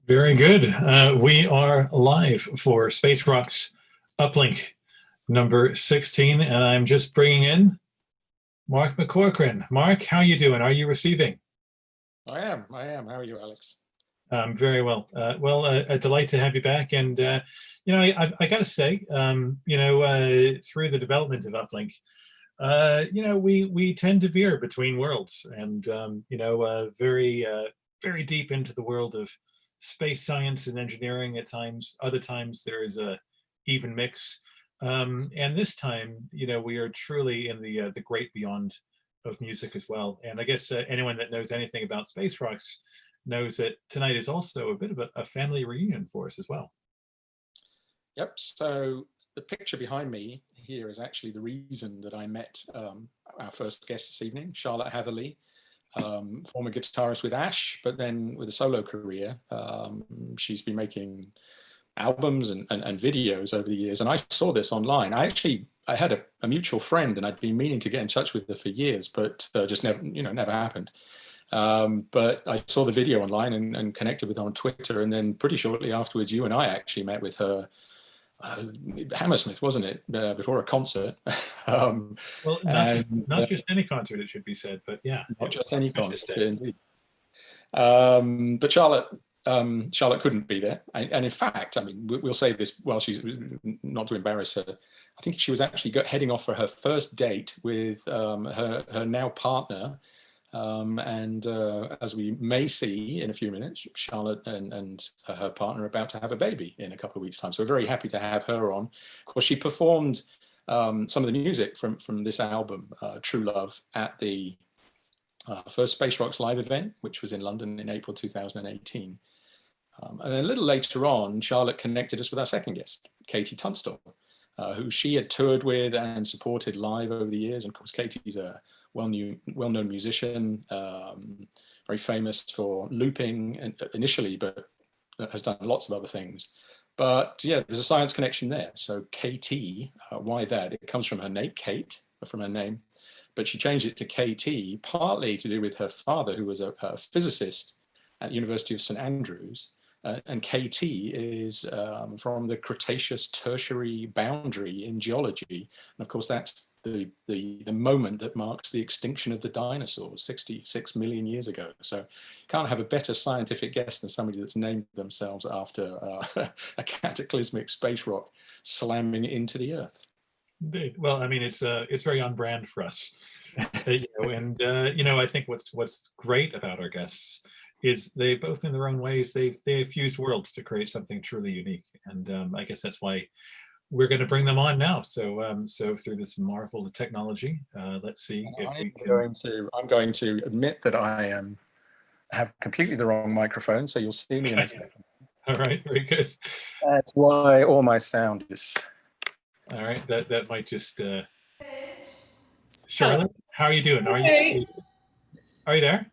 Very good. We are live for Space Rock's Uplink number 16, and I'm just bringing in Mark McCorcoran. Mark, how you doing? Are you receiving? I am. How are you, Alex? Very well. A delight to have you back. And, I got to say, through the development of Uplink, we tend to veer between worlds and, very deep into the world of space science and engineering at times. Other times there is a even mix. And this time, we are truly in the great beyond of music as well. And I guess anyone that knows anything about Space Rocks knows that tonight is also a bit of a family reunion for us as well. Yep. So the picture behind me here is actually the reason that I met our first guest this evening, Charlotte Hatherley, former guitarist with Ash, but then with a solo career. She's been making albums and videos over the years, and I saw this online. I had a mutual friend, and I'd been meaning to get in touch with her for years, but just never happened. But I saw the video online and connected with her on Twitter, and then pretty shortly afterwards, you and I actually met with her. Hammersmith, wasn't it? Before a concert. Not just any concert, it should be said, but yeah, not just any concert, indeed. But Charlotte couldn't be there, and in fact, I mean, we'll say this while she's not to embarrass her. I think she was actually heading off for her first date with her now partner. And as we may see in a few minutes, Charlotte and her partner are about to have a baby in a couple of weeks' time. So we're very happy to have her on. Of course, she performed some of the music from this album, True Love, at the first Space Rocks live event, which was in London in April 2018. And then a little later on, Charlotte connected us with our second guest, KT Tunstall, who she had toured with and supported live over the years. And of course, KT's a well-known musician, very famous for looping initially, but has done lots of other things. But yeah, there's a science connection there. So KT, why that? It comes from her name, Kate, from her name, but she changed it to KT partly to do with her father, who was a physicist at the University of St Andrews. And KT is from the Cretaceous Tertiary boundary in geology. And of course, that's the moment that marks the extinction of the dinosaurs 66 million years ago. So you can't have a better scientific guess than somebody that's named themselves after a cataclysmic space rock slamming into the Earth. Indeed. Well, I mean, it's very on brand for us. I think what's great about our guests is they both, in their own ways, they've fused worlds to create something truly unique, and I guess that's why we're going to bring them on now. So through this marvel of technology, let's see if we can. I'm going to admit that I have completely the wrong microphone, so you'll see me in a second. All right, very good. That's why all my sound is. All right, that might just. Charlotte, how are you doing? Are you there?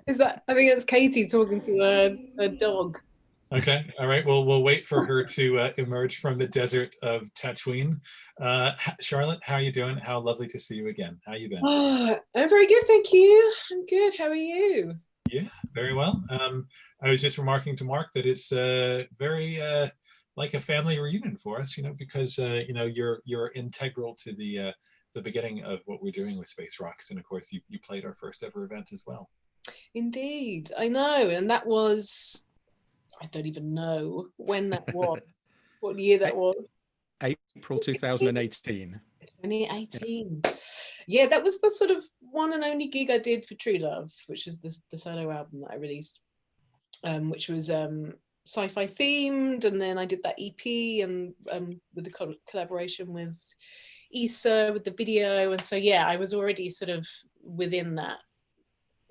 Is that? I think that's Katie talking to her dog. Okay, all right. Well, we'll wait for her to emerge from the desert of Tatooine. Charlotte, how are you doing? How lovely to see you again. How you been? Oh, I'm very good, thank you. I'm good. How are you? Yeah, very well. I was just remarking to Mark that it's very like a family reunion for us, because you're integral to the beginning of what we're doing with Space Rocks, and of course you played our first ever event as well. Indeed, I know, and that was, I don't even know when that was. What year that was? April 2018. 2018. Yeah, that was the sort of one and only gig I did for True Love, which is the solo album that I released, which was sci-fi themed, and then I did that EP and with the collaboration with Issa with the video, and so yeah, I was already sort of within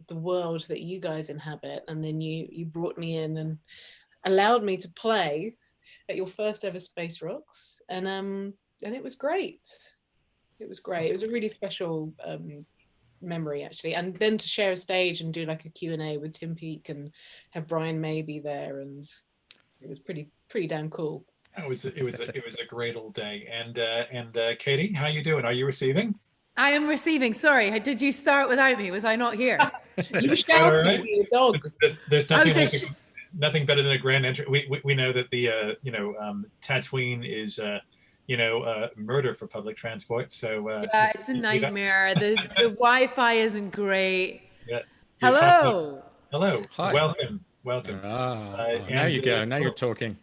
the world that you guys inhabit, and then you brought me in and allowed me to play at your first ever Space Rocks, and it was great. It was great. It was a really special memory, actually, and then to share a stage and do like a Q&A with Tim Peake and have Brian May be there, and it was pretty damn cool. It was a great old day. And Katie, how you doing? Are you receiving? I am receiving. Sorry, did you start without me? Was I not here? You shouted at your dog. There's nothing nothing better than a grand entry. We know that the Tatooine is murder for public transport. So Yeah, it's a nightmare. The Wi-Fi isn't great. Yeah. Hello. Hello. Hi. Welcome. Now you go. Now you're talking.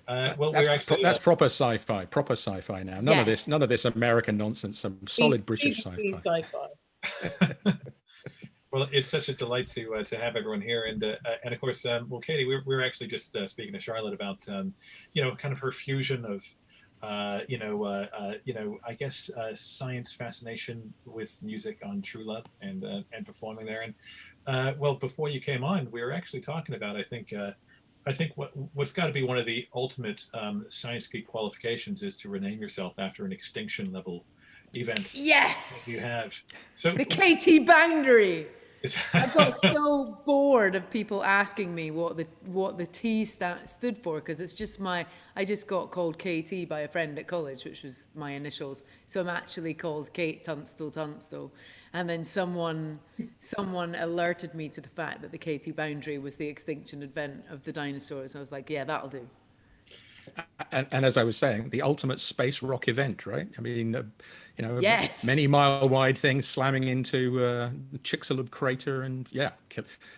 That's proper sci-fi. Proper sci-fi now. None of this American nonsense. Some solid British sci-fi. Well, it's such a delight to have everyone here, and of course, Katie, we're actually just speaking to Charlotte about kind of her fusion of I guess science fascination with music on True Love and performing there. And well, before you came on, we were actually talking about I think what's got to be one of the ultimate science geek qualifications is to rename yourself after an extinction level event. Yes. You have the KT boundary. I got so bored of people asking me what the T stood for, because it's just I just got called KT by a friend at college, which was my initials. So I'm actually called Kate Tunstall. And then someone alerted me to the fact that the KT boundary was the extinction event of the dinosaurs. I was like, yeah, that'll do. And as I was saying, the ultimate space rock event, right? I mean, yes. Many mile wide things slamming into the Chicxulub crater and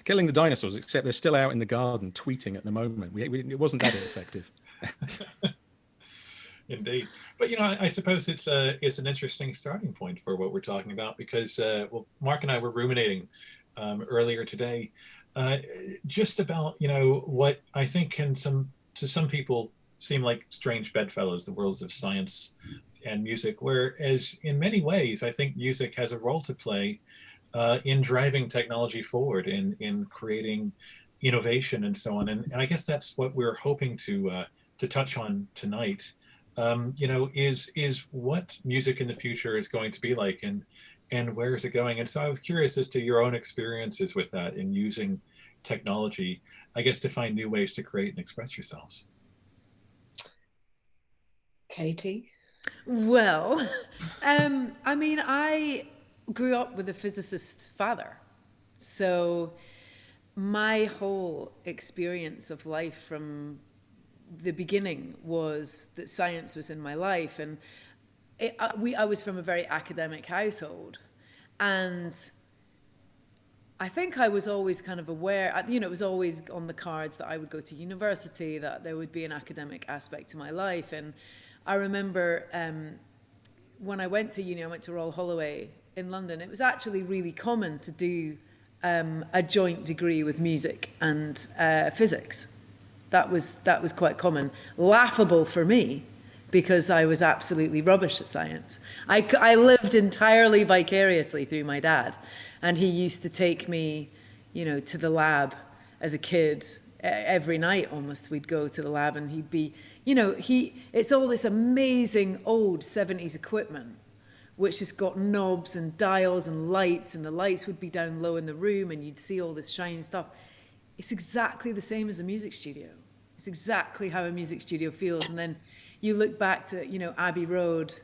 killing the dinosaurs, except they're still out in the garden tweeting at the moment. It wasn't that effective. Indeed. But, I suppose it's an interesting starting point for what we're talking about, because, Mark and I were ruminating earlier today just about, what I think can to some people seem like strange bedfellows, the worlds of science and music, whereas in many ways, I think music has a role to play in driving technology forward, in creating innovation and so on. And I guess that's what we're hoping to touch on tonight, is what music in the future is going to be like, and where is it going? And so I was curious as to your own experiences with that in using technology, I guess, to find new ways to create and express yourselves. Katie? Well, I mean, I grew up with a physicist father. So my whole experience of life from the beginning was that science was in my life. And I was from a very academic household. And I think I was always kind of aware, it was always on the cards that I would go to university, that there would be an academic aspect to my life. And I remember when I went to uni, I went to Royal Holloway in London. It was actually really common to do a joint degree with music and physics. That was quite common. Laughable for me, because I was absolutely rubbish at science. I lived entirely vicariously through my dad, and he used to take me, to the lab as a kid. Every night almost we'd go to the lab, and he'd be, it's all this amazing old 70s equipment, which has got knobs and dials and the lights would be down low in the room, and you'd see all this shiny stuff. It's exactly the same as a music studio. It's exactly how a music studio feels. And then you look back to, Abbey Road,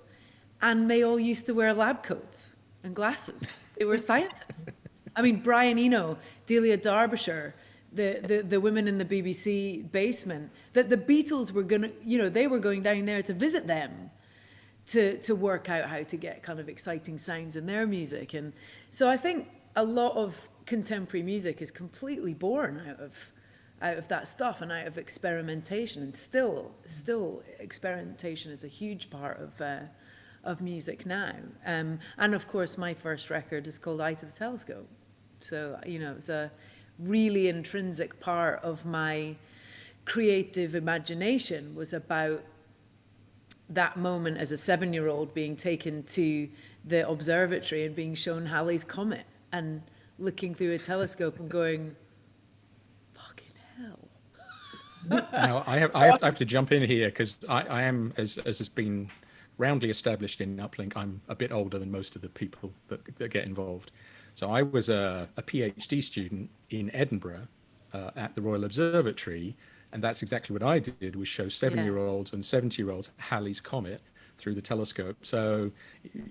and they all used to wear lab coats and glasses. They were scientists. I mean, Brian Eno, Delia Derbyshire, the women in the BBC basement, that the Beatles were they were going down there to visit them, to work out how to get kind of exciting sounds in their music. And so I think a lot of contemporary music is completely born out of that stuff and out of experimentation, and still experimentation is a huge part of music now. And of course, my first record is called Eye to the Telescope. So, it's a really intrinsic part of my creative imagination, was about that moment as a 7-year-old being taken to the observatory and being shown Halley's Comet and looking through a telescope and going, fucking hell. Now, I have to jump in here, because I am, as has been roundly established in Uplink, I'm a bit older than most of the people that get involved. So I was a PhD student in Edinburgh at the Royal Observatory, and that's exactly what I did, was show 7-year-olds and 70-year-olds Halley's Comet through the telescope. So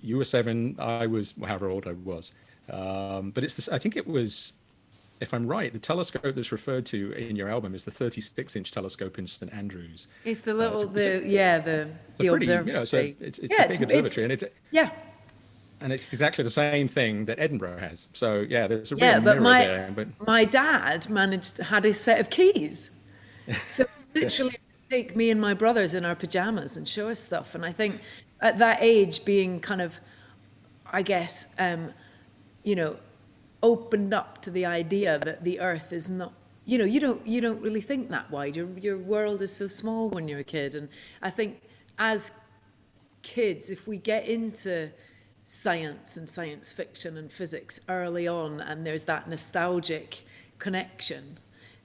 you were 7, I was however old I was. But it's this, I think it was if I'm right, the telescope that's referred to in your album is the 36-inch telescope in St Andrews. It's the little, the pretty, observatory. it's a big observatory, and yeah. And it's exactly the same thing that Edinburgh has. So yeah, there's a real Yeah, but mirror there. But my dad had his set of keys, so literally take me and my brothers in our pajamas and show us stuff. And I think at that age, being kind of, I guess, opened up to the idea that the Earth is not, you don't really think that wide. Your world is so small when you're a kid. And I think as kids, if we get into science and science fiction and physics early on, and there's that nostalgic connection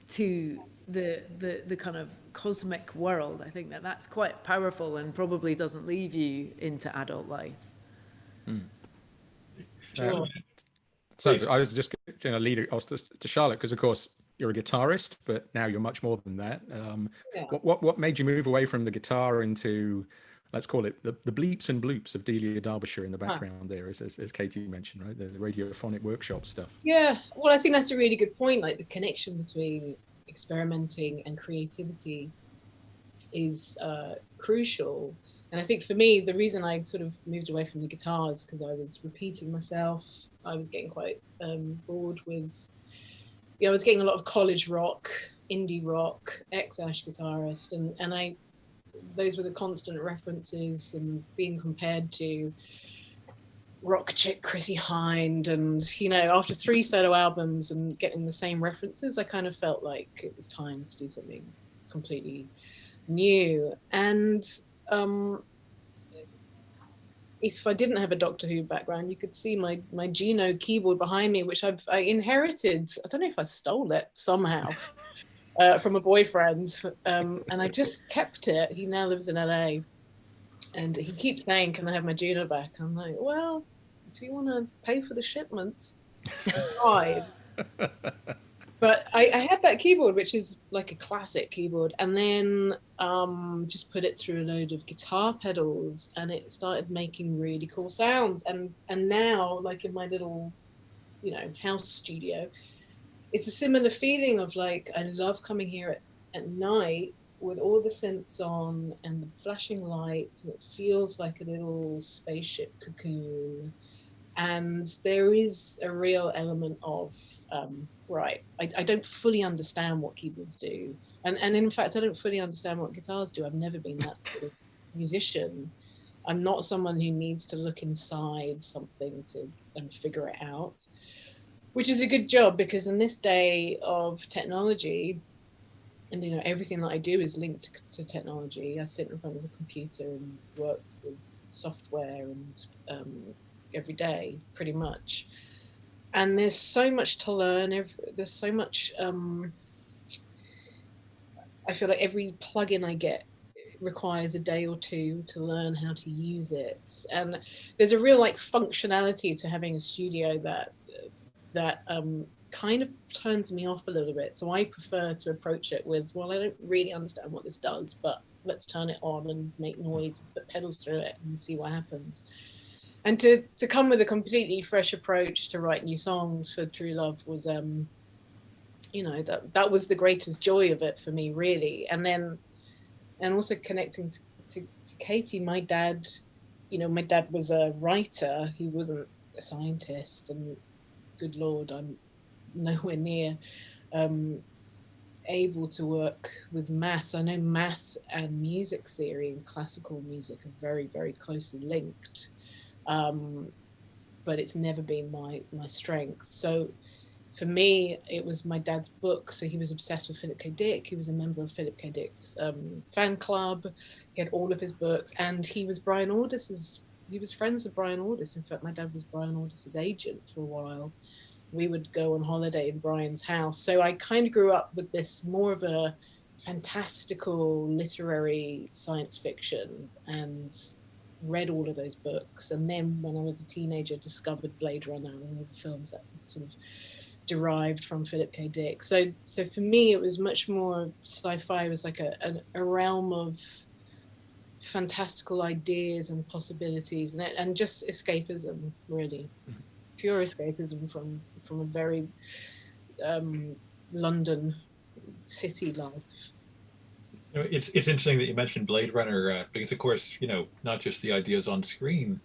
to the kind of cosmic world, I think that's quite powerful and probably doesn't leave you into adult life. Sure. So I was just going to lead us to Charlotte, because of course you're a guitarist, but now you're much more than that. What made you move away from the guitar into, let's call it the bleeps and bloops of Delia Derbyshire in the background there, as Katie mentioned, right? The radiophonic workshop stuff. Yeah, well, I think that's a really good point. Like the connection between experimenting and creativity is crucial. And I think for me, the reason I sort of moved away from the guitars, because I was repeating myself. I was getting quite bored with, I was getting a lot of college rock, indie rock, ex-Ash guitarist, and those were the constant references and being compared to rock chick Chrissie Hynde, and after 3 solo albums and getting the same references, I kind of felt like it was time to do something completely new. And if I didn't have a Doctor Who background, you could see my Geno keyboard behind me, which I inherited. I don't know if I stole it somehow from a boyfriend, and I just kept it. He now lives in LA, and he keeps saying, "Can I have my Geno back?" I'm like, "Well, if you want to pay for the shipments, fine." But I had that keyboard, which is like a classic keyboard, and then just put it through a load of guitar pedals, and it started making really cool sounds. And now, like in my little, house studio, it's a similar feeling of like, I love coming here at night with all the synths on and the flashing lights, and it feels like a little spaceship cocoon. And there is a real element of, I don't fully understand what keyboards do. And in fact, I don't fully understand what guitars do. I've never been that sort of musician. I'm not someone who needs to look inside something and figure it out, which is a good job, because in this day of technology, and everything that I do is linked to technology. I sit in front of a computer and work with software and every day, pretty much. And there's so much to learn. There's so much. I feel like every plugin I get requires a day or two to learn how to use it. And there's a real functionality to having a studio that kind of turns me off a little bit. So I prefer to approach it with, well, I don't really understand what this does, but let's turn it on and make noise, put pedals through it and see what happens. And to come with a completely fresh approach to write new songs for True Love was, that was the greatest joy of it for me, really. And also connecting to Katie, my dad was a writer. He wasn't a scientist, and good Lord, I'm nowhere near able to work with maths. I know maths and music theory and classical music are very, very closely linked. But it's never been my strength. So for me, it was my dad's book. So he was obsessed with Philip K. Dick. He was a member of Philip K. Dick's fan club. He had all of his books, and he was he was friends with Brian Aldiss. In fact, my dad was Brian Aldiss's agent for a while. We would go on holiday in Brian's house. So I kind of grew up with this more of a fantastical literary science fiction, and read all of those books. And then when I was a teenager, discovered Blade Runner and all the films that sort of derived from Philip K. Dick. So for me, it was much more sci-fi. It was like a realm of fantastical ideas and possibilities, and just escapism, really. Pure escapism from a very London city life. It's interesting that you mentioned Blade Runner because, of course, not just the ideas on screen,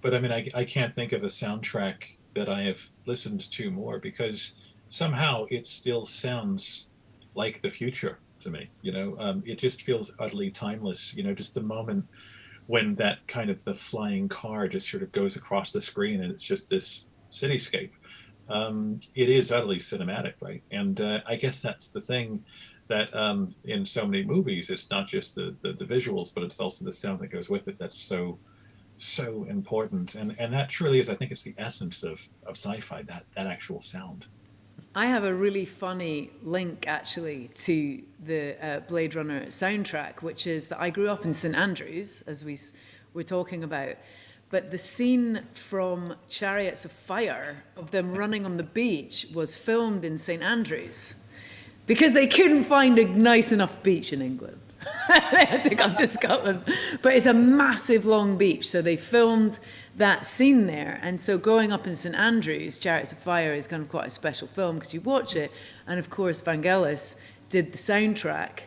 but I mean, I can't think of a soundtrack that I have listened to more because somehow it still sounds like the future to me. It just feels utterly timeless. Just the moment when that kind of the flying car just sort of goes across the screen and it's just this cityscape. It is utterly cinematic, right? And I guess that's the thing that in so many movies, it's not just the visuals, but it's also the sound that goes with it. That's so important, and that truly is, I think, it's the essence of sci-fi, that actual sound. I have a really funny link actually to the Blade Runner soundtrack, which is that I grew up in St Andrews, as we were talking about. But the scene from Chariots of Fire of them running on the beach was filmed in St Andrews because they couldn't find a nice enough beach in England. They had to come to Scotland. But it's a massive long beach, so they filmed that scene there. And so growing up in St Andrews, Chariots of Fire is kind of quite a special film because you watch it. And of course, Vangelis did the soundtrack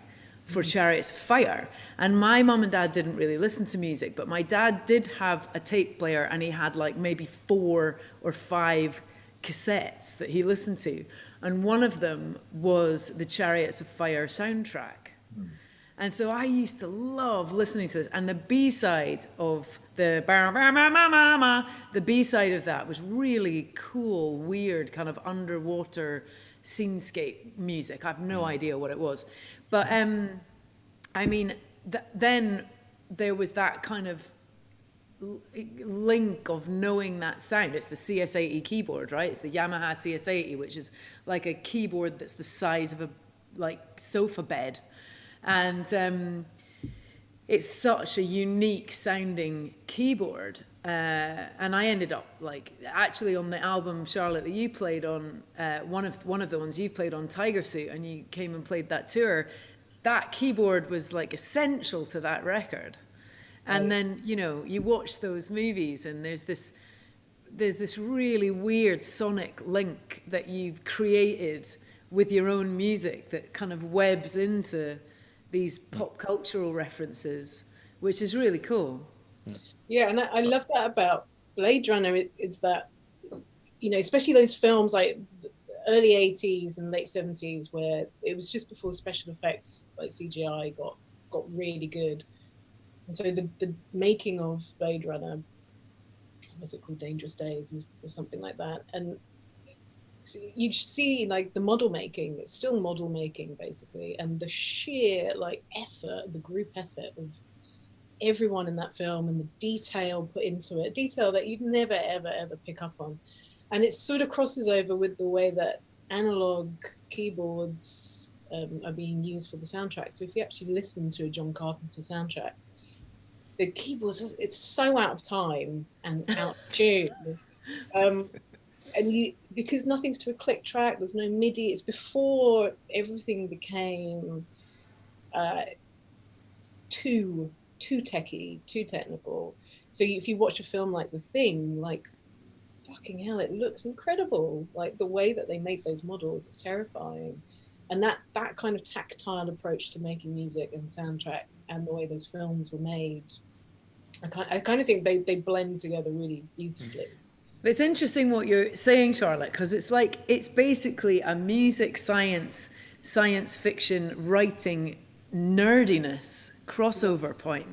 for Chariots of Fire. And my mum and dad didn't really listen to music, but my dad did have a tape player, and he had like maybe 4 or 5 cassettes that he listened to. And one of them was the Chariots of Fire soundtrack. And so I used to love listening to this. And the B-side of the B-side of that was really cool, weird, kind of underwater scenescape music. I have no idea what it was. But I mean, then there was that kind of link of knowing that sound. It's the CS80 keyboard, right? It's the Yamaha CS80, which is like a keyboard that's the size of a sofa bed. And it's such a unique sounding keyboard. And I ended up actually on the album, Charlotte, that you played on, one of the ones you played on, Tiger Suit, and you came and played that tour. That keyboard was essential to that record. And then, you watch those movies and there's this really weird sonic link that you've created with your own music that kind of webs into these pop cultural references, which is really cool. Yeah, and I love that about Blade Runner is that, especially those films like early 80s and late 70s where it was just before special effects like CGI got really good. And so the making of Blade Runner, what's it called, Dangerous Days or something like that. And so you see the model making, it's still model making basically, and the sheer effort, the group effort of everyone in that film and the detail put into it, detail that you'd never ever pick up on. And it sort of crosses over with the way that analog keyboards are being used for the soundtrack. So if you actually listen to a John Carpenter soundtrack, the keyboards, it's so out of time and out of tune. And because nothing's to a click track, there's no MIDI. It's before everything became too techie, too technical. So if you watch a film like The Thing, fucking hell, it looks incredible. The way that they make those models is terrifying. And that kind of tactile approach to making music and soundtracks and the way those films were made, I kind of think they blend together really beautifully. It's interesting what you're saying, Charlotte, because it's basically a music science fiction writing nerdiness crossover point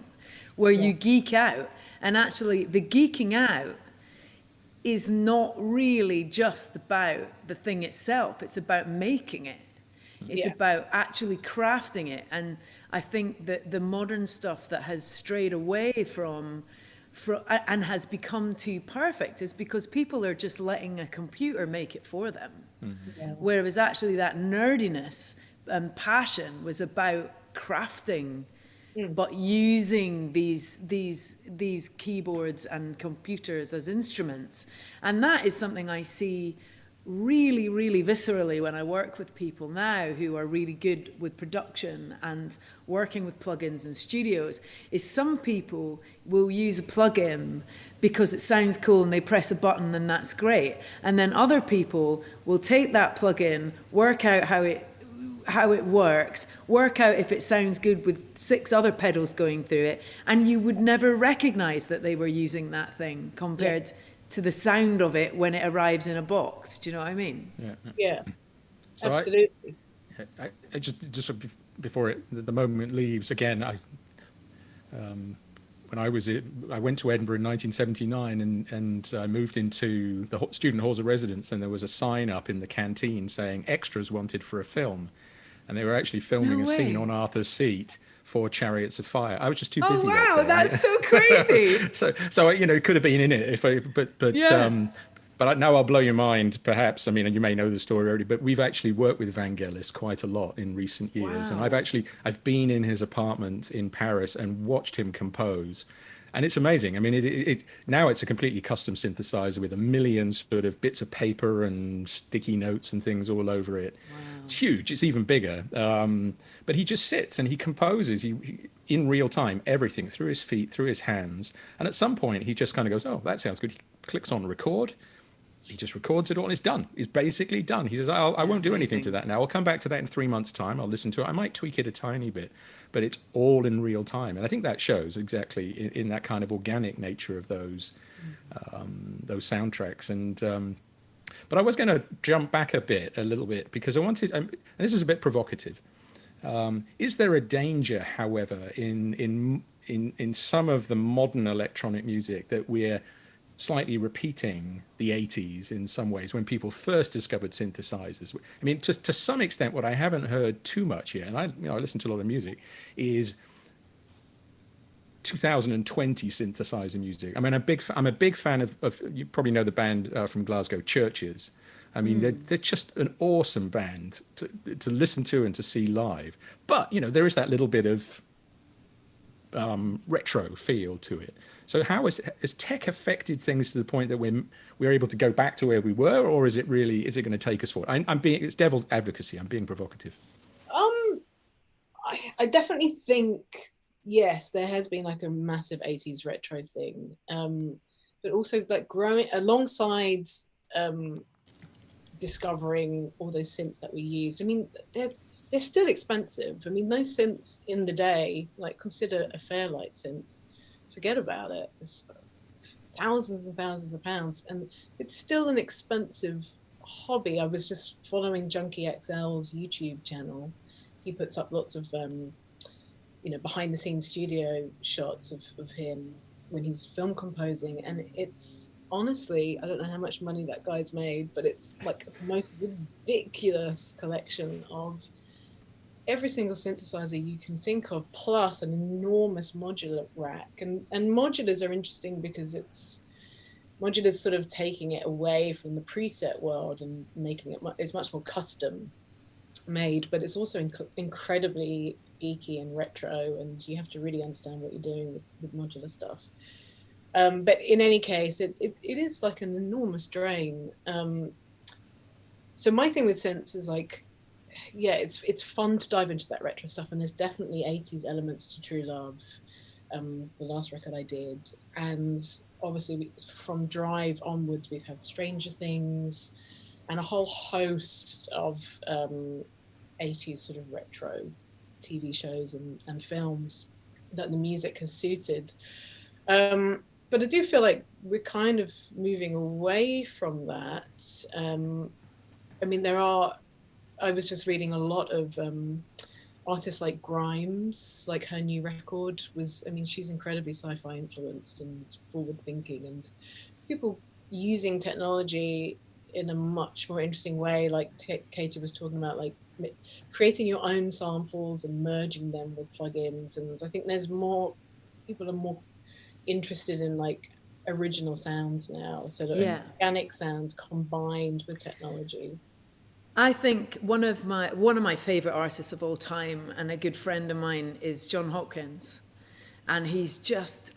where you geek out. And actually the geeking out is not really just about the thing itself. It's about making it. It's about actually crafting it. And I think that the modern stuff that has strayed away from and has become too perfect is because people are just letting a computer make it for them. Mm-hmm. Yeah. Whereas actually that nerdiness and passion was about crafting, but using these keyboards and computers as instruments. And that is something I see really, really viscerally when I work with people now who are really good with production and working with plugins and studios, is some people will use a plugin because it sounds cool and they press a button and that's great. And then other people will take that plugin, work out how it works, work out if it sounds good with 6 other pedals going through it, and you would never recognize that they were using that thing compared to the sound of it when it arrives in a box. Do you know what I mean? Yeah. So Absolutely. I just before the moment leaves again, when I went to Edinburgh in 1979 and I moved into the student halls of residence, and there was a sign up in the canteen saying extras wanted for a film, and they were actually filming a scene on Arthur's Seat for Chariots of Fire. I was just too busy. Oh wow, that day. that's so crazy. so it could have been in it but now I'll blow your mind, perhaps. I mean, and you may know the story already, but we've actually worked with Vangelis quite a lot in recent years. Wow. And I've been in his apartment in Paris and watched him compose. And it's amazing. I mean, now it's a completely custom synthesizer with a million sort of bits of paper and sticky notes and things all over it. Wow. It's huge. It's even bigger. But he just sits and he composes in real time, everything through his feet, through his hands. And at some point, he just kind of goes, oh, that sounds good. He clicks on record. He just records it all and it's done. It's basically done. He says, I won't do anything to that now. I'll come back to that in 3 months' time. I'll listen to it. I might tweak it a tiny bit, but it's all in real time. And I think that shows exactly in that kind of organic nature of those soundtracks. And but I was going to jump back a little bit, because I wanted, and this is a bit provocative. Is there a danger, however, in some of the modern electronic music that we're slightly repeating the 80s in some ways, when people first discovered synthesizers? I mean, to some extent, what I haven't heard too much yet, and I listen to a lot of music, is 2020 synthesizer music. I mean, I'm a big fan of you probably know the band from Glasgow, Churches. I mean, they're just an awesome band to listen to and to see live. But there is that little bit of retro feel to it. So how has tech affected things to the point that we're able to go back to where we were, or is it going to take us forward? It's devil's advocacy. I'm being provocative. I definitely think, yes, there has been like a massive 80s retro thing, but also like growing alongside discovering all those synths that we used. I mean, they're still expensive. I mean, those synths in the day, like consider a Fairlight synth, forget about it. It's thousands and thousands of pounds, and it's still an expensive hobby. I was just following Junkie XL's YouTube channel. He puts up lots of behind the scenes studio shots of him when he's film composing, and it's honestly, I don't know how much money that guy's made, but it's like the most ridiculous collection of every single synthesizer you can think of, plus an enormous modular rack. And modulars are interesting because modulars sort of taking it away from the preset world and making it's much more custom made, but it's also incredibly geeky and retro, and you have to really understand what you're doing with modular stuff. But in any case, it is like an enormous drain. So my thing with synths is like, yeah, it's fun to dive into that retro stuff, and there's definitely 80s elements to True Love, the last record I did, and obviously from Drive onwards we've had Stranger Things and a whole host of 80s sort of retro TV shows and films that the music has suited. But I do feel like we're kind of moving away from that. I mean, I was just reading a lot of artists like Grimes, like her new record was, I mean, she's incredibly sci-fi influenced and forward thinking, and people using technology in a much more interesting way, like Katie was talking about, like creating your own samples and merging them with plugins. And I think people are more interested in like original sounds now, so that organic sounds combined with technology. I think one of my favorite artists of all time and a good friend of mine is John Hopkins, and he's just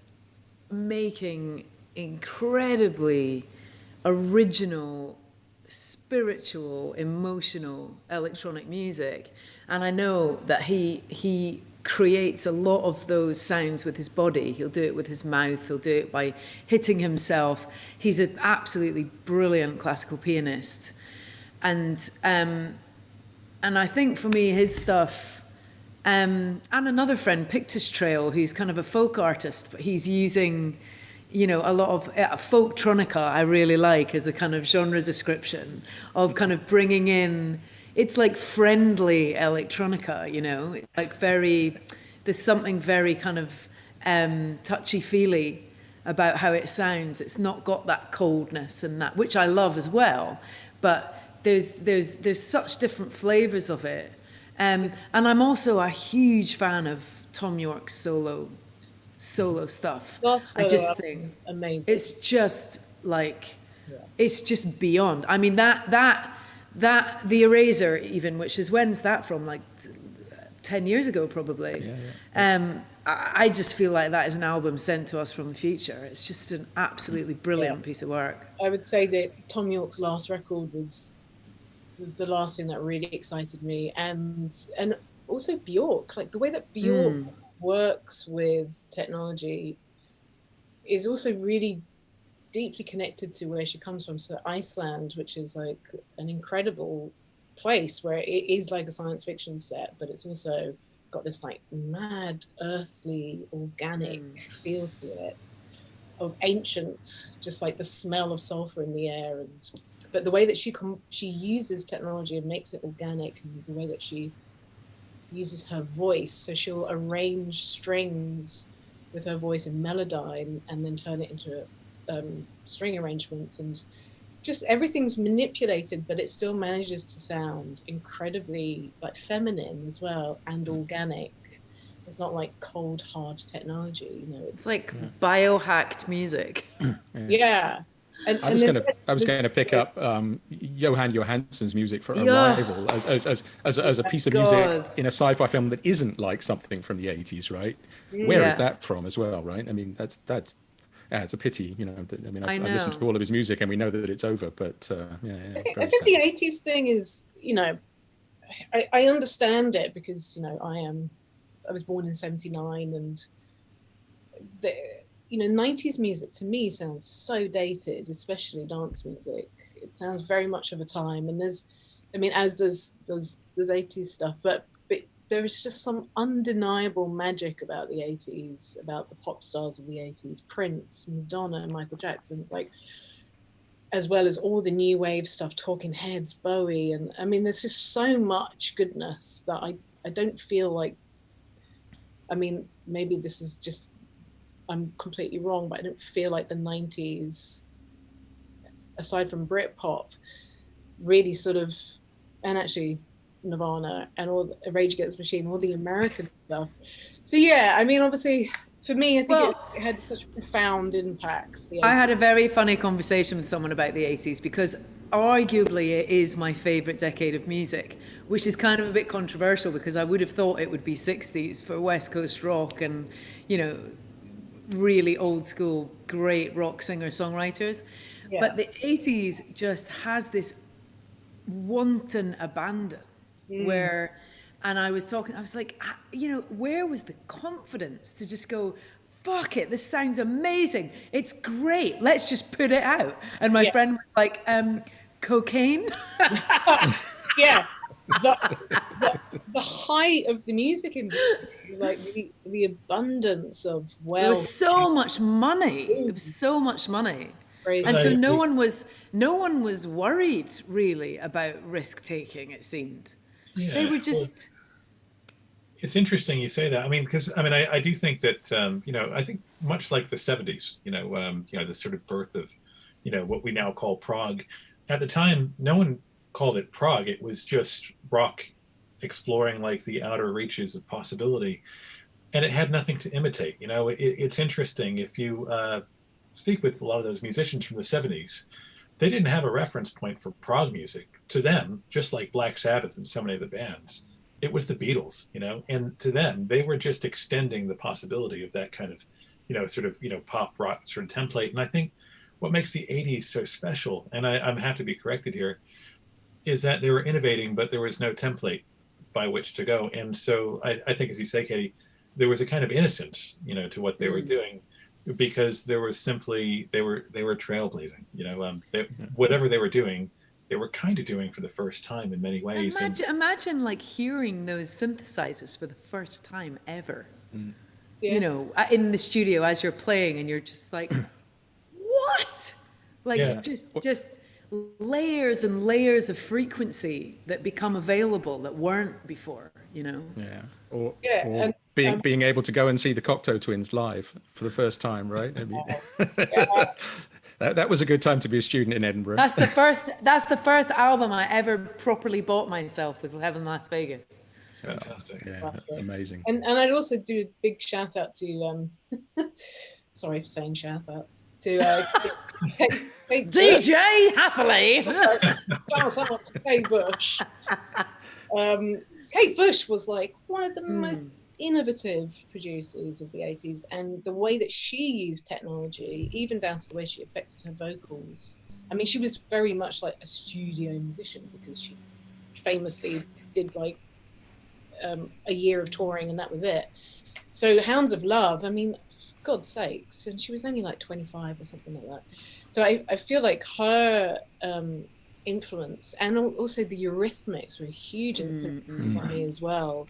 making incredibly original spiritual, emotional electronic music. And I know that he creates a lot of those sounds with his body. He'll do it with his mouth. He'll do it by hitting himself. He's an absolutely brilliant classical pianist. And I think for me, his stuff, and another friend, Pictus Trail, who's kind of a folk artist, but he's using, you know, a lot of folktronica I really like as a kind of genre description of kind of bringing in, it's like friendly electronica, you know, it's like there's something very kind of touchy-feely about how it sounds. It's not got that coldness and that, which I love as well, but there's such different flavors of it. And I'm also a huge fan of Tom York's solo stuff. Well, I just think amazing. It's just like, it's just beyond. I mean, that the Eraser even, which is, when's that from? Like 10 years ago, probably. I just feel like that is an album sent to us from the future. It's just an absolutely brilliant piece of work. I would say that Tom York's last record was the last thing that really excited me, and also Bjork, like the way that Bjork works with technology is also really deeply connected to where she comes from. So Iceland, which is like an incredible place where it is like a science fiction set, but it's also got this like mad, earthly, organic feel to it, of ancient, just like the smell of sulfur in the air. But the way that she uses technology and makes it organic, and the way that she uses her voice, so she'll arrange strings with her voice in melodyne and then turn it into string arrangements, and just everything's manipulated, but it still manages to sound incredibly like feminine as well, and organic. It's not like cold, hard technology, you know. It's like biohacked music. And I was going to pick up Johan Johansson's music for Arrival as a piece of music in a sci-fi film that isn't like something from the 80s, right? Where is that from as well, right? I mean, that's it's a pity, you know. I've listened to all of his music and we know that it's over, but I think the 80s thing is, you know, I understand it because, you know, I was born in 79, and you know, 90s music to me sounds so dated, especially dance music. It sounds very much of a time, and as does 80s stuff, but there is just some undeniable magic about the 80s, about the pop stars of the 80s, Prince, Madonna, Michael Jackson, like, as well as all the new wave stuff, Talking Heads, Bowie, and I mean, there's just so much goodness that I don't feel like, I mean, maybe this is just, I'm completely wrong, but I don't feel like the 90s, aside from Britpop, really sort of, and actually Nirvana and all the Rage Against the Machine, all the American stuff. So yeah, I mean, obviously for me, I think it had such a profound impact. I had a very funny conversation with someone about the 80s because arguably it is my favorite decade of music, which is kind of a bit controversial because I would have thought it would be 60s for West Coast rock and, you know, really old school, great rock singer-songwriters. But the 80s just has this wanton abandon where, and I was like, you know, where was the confidence to just go, fuck it, this sounds amazing, it's great, let's just put it out? And my friend was like, cocaine? The height of the music industry, like the abundance of wealth. There was so much money. It was so much money. Crazy. And so no one was worried really about risk taking, it seemed. They were just... It's interesting you say that. I mean, because I do think that you know, I think much like the 70s, you know, the sort of birth of, you know, what we now call prog. At the time, no one called it prog. It was just rock exploring like the outer reaches of possibility, and it had nothing to imitate. You know, it's interesting if you speak with a lot of those musicians from the 70s, they didn't have a reference point for prog music. To them, just like Black Sabbath and so many of the bands, it was the Beatles, you know, and to them, they were just extending the possibility of that kind of, you know, sort of, you know, pop rock sort of template. And I think what makes the 80s so special, and I'm happy to be corrected here, is that they were innovating, but there was no template by which to go. And so I think, as you say, Katie, there was a kind of innocence, to what they were doing, because there was simply, they were trailblazing, whatever they were doing, they were kind of doing for the first time in many ways. Imagine like hearing those synthesizers for the first time ever, Yeah. in the studio as you're playing, and you're just like, what? Like just layers and layers of frequency that become available that weren't before, Yeah. Or and, being able to go and see the Cocteau Twins live for the first time, right? I mean, that was a good time to be a student in Edinburgh. That's the first album I ever properly bought myself, was Heaven Las Vegas. Fantastic. Yeah, amazing. And I'd also do a big shout out to sorry for saying shout out to Kate DJ Hatherley. Shout out to Kate Bush. Kate Bush was like one of the most innovative producers of the 80s, and the way that she used technology, even down to the way she affected her vocals. I mean, she was very much like a studio musician, because she famously did like a year of touring and that was it. So Hounds of Love, I mean, for God's sakes, and she was only like 25 or something like that. So I feel like her influence, and also the Eurythmics were a huge influence for me as well.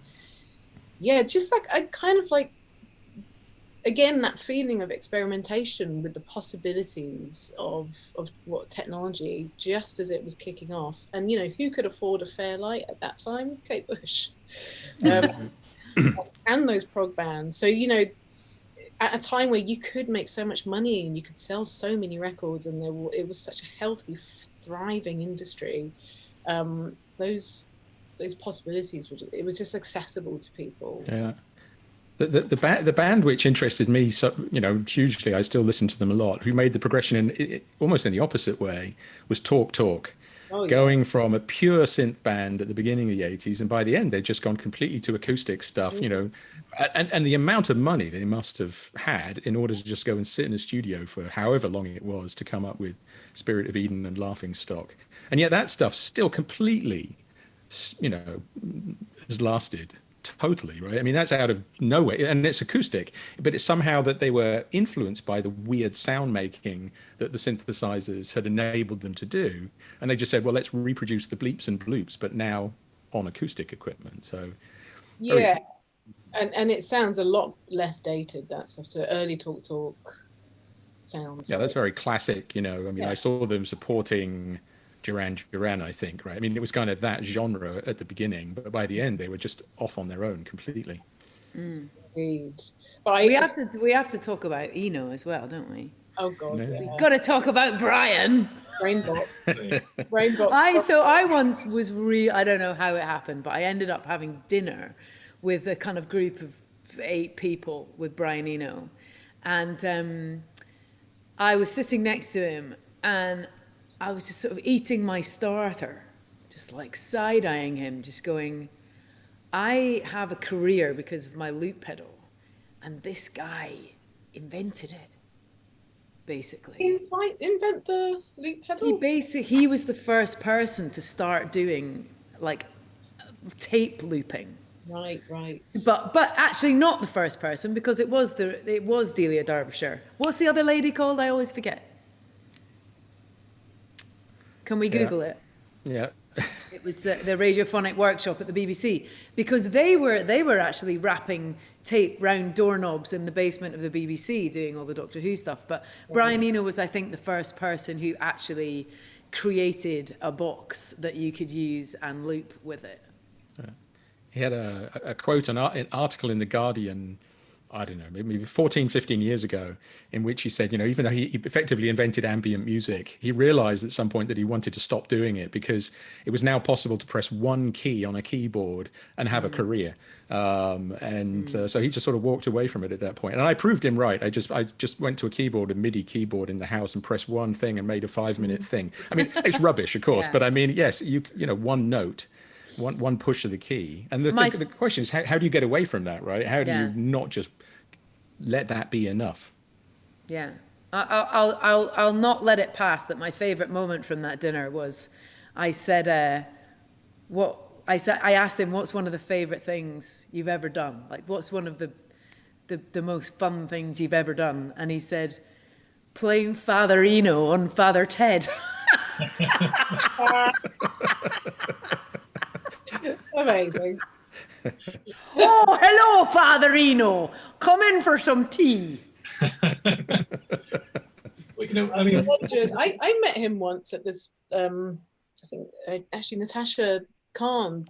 Yeah, just like I kind of like, again, that feeling of experimentation with the possibilities of what technology, just as it was kicking off. And who could afford a Fairlight at that time? Kate Bush. And those prog bands. So at a time where you could make so much money and you could sell so many records, and it was such a healthy, thriving industry, those possibilities, it was just accessible to people. Yeah. The band which interested me, so hugely, I still listen to them a lot, who made the progression almost in the opposite way, was Talk Talk. Oh, yeah. Going from a pure synth band at the beginning of the 80s, and by the end they'd just gone completely to acoustic stuff, and the amount of money they must have had in order to just go and sit in a studio for however long it was to come up with Spirit of Eden and Laughing Stock. And yet that stuff still completely, has lasted totally, right? I mean, that's out of nowhere, and it's acoustic, but it's somehow that they were influenced by the weird sound making that the synthesizers had enabled them to do, and they just said, well, let's reproduce the bleeps and bloops, but now on acoustic equipment. So yeah, and it sounds a lot less dated, that stuff. So early Talk Talk sounds. Yeah, that's very classic. I saw them supporting Duran Duran, I think, right? I mean, it was kind of that genre at the beginning, but by the end they were just off on their own completely. Indeed. But we have to talk about Eno as well, don't we? Oh God, yeah. We've got to talk about Brian. Rainbow. I once was I don't know how it happened, but I ended up having dinner with a kind of group of 8 people with Brian Eno, and I was sitting next to him, and I was just sort of eating my starter, just like side-eyeing him, just going, I have a career because of my loop pedal, and this guy invented it, basically. Invent the loop pedal? He was the first person to start doing like tape looping. Right. But actually not the first person, because it was Delia Derbyshire. What's the other lady called? I always forget. Can we Google it? Yeah. It was the radiophonic workshop at the BBC, because they were actually wrapping tape round doorknobs in the basement of the BBC doing all the Doctor Who stuff. But Brian Eno was, I think, the first person who actually created a box that you could use and loop with it. He had a quote, an article in The Guardian, I don't know, maybe 14, 15 years ago, in which he said, even though he effectively invented ambient music, he realized at some point that he wanted to stop doing it because it was now possible to press one key on a keyboard and have a career. So he just sort of walked away from it at that point. And I proved him right. I just went to a MIDI keyboard in the house and pressed one thing and made a 5-minute thing. I mean, it's rubbish, of course, but I mean, yes, one note. One push of the key. And the question is, how do you get away from that, right? How do you not just let that be enough? Yeah. I'll not let it pass that my favorite moment from that dinner was, I said, I asked him, what's one of the favorite things you've ever done? Like, what's one of the most fun things you've ever done? And he said, playing Father Eno on Father Ted. Amazing. Oh, hello, Father Eno. Come in for some tea. Well, you know, I mean, I met him once at this, I think, actually Natasha Khan,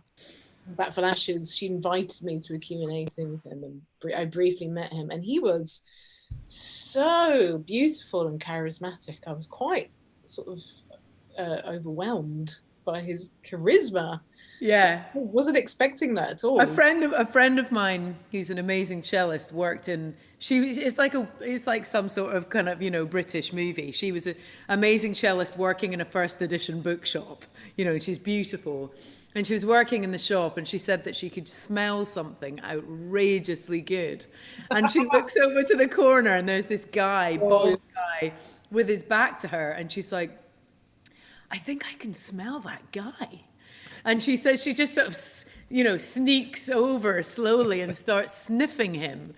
Bat for Lashes, she invited me to a Q&A thing with him, and I briefly met him, and he was so beautiful and charismatic. I was quite sort of overwhelmed by his charisma. Yeah. I wasn't expecting that at all. A friend of mine who's an amazing cellist worked in, it's like some sort of kind of, you know, British movie. She was an amazing cellist working in a first edition bookshop, you know, she's beautiful. And she was working in the shop, and she said that she could smell something outrageously good. And she looks over to the corner, and there's this guy, bald guy, with his back to her, and she's like, I think I can smell that guy. And she says she just sort of, you know, sneaks over slowly and starts sniffing him.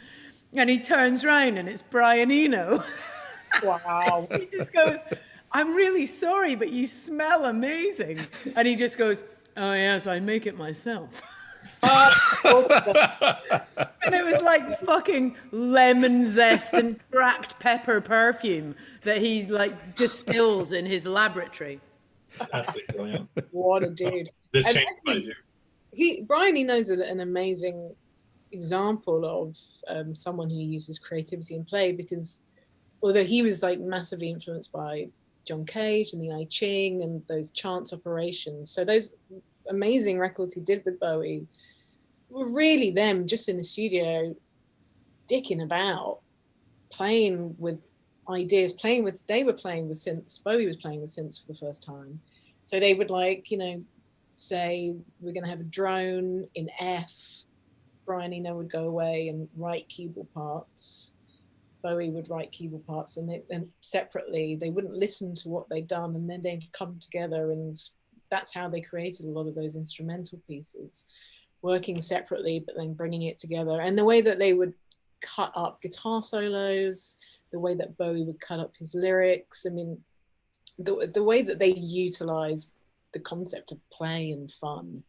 And he turns around, and it's Brian Eno. Wow. He just goes, I'm really sorry, but you smell amazing. And he just goes, oh yes, I make it myself. And it was like fucking lemon zest and cracked pepper perfume that he like distills in his laboratory. absolutely brilliant. What a dude. This And changed my view. Brian Eno's an amazing example of someone who uses creativity in play, because although he was like massively influenced by John Cage and the I Ching and those chance operations, so those amazing records he did with Bowie were really them just in the studio dicking about, playing with ideas, they were playing with synths. Bowie was playing with synths for the first time, so they would, like, you know, say we're going to have a drone in F. Brian Eno would go away and write keyboard parts. Bowie would write keyboard parts, and separately they wouldn't listen to what they'd done, and then they'd come together, and that's how they created a lot of those instrumental pieces, working separately but then bringing it together. And the way that they would cut up guitar solos, the way that Bowie would cut up his lyrics, I mean, the way that they utilized the concept of play and fun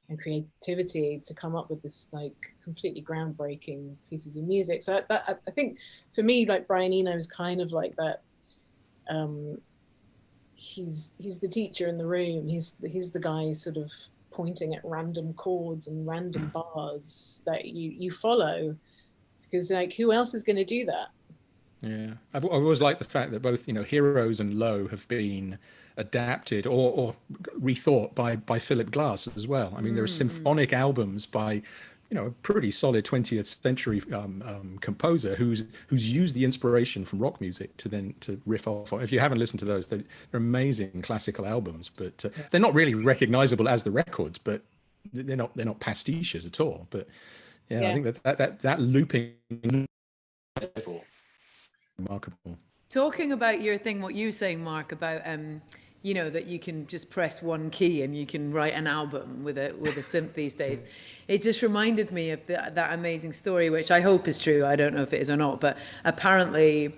and creativity to come up with this like completely groundbreaking pieces of music. So I think for me, like, Brian Eno is kind of like that. He's the teacher in the room. He's the guy sort of pointing at random chords and random bars that you follow, because like, who else is going to do that? Yeah, I've always liked the fact that both, you know, Heroes and Low have been adapted or rethought by Philip Glass as well. I mean, there are symphonic albums by, you know, a pretty solid 20th century composer who's used the inspiration from rock music to riff off. If you haven't listened to those, they're amazing classical albums, but they're not really recognizable as the records, but they're not pastiches at all. But yeah. I think that looping remarkable. Talking about your thing, what you were saying, Mark, about you know, that you can just press one key and you can write an album with a synth these days. It just reminded me of that amazing story, which I hope is true. I don't know if it is or not, but apparently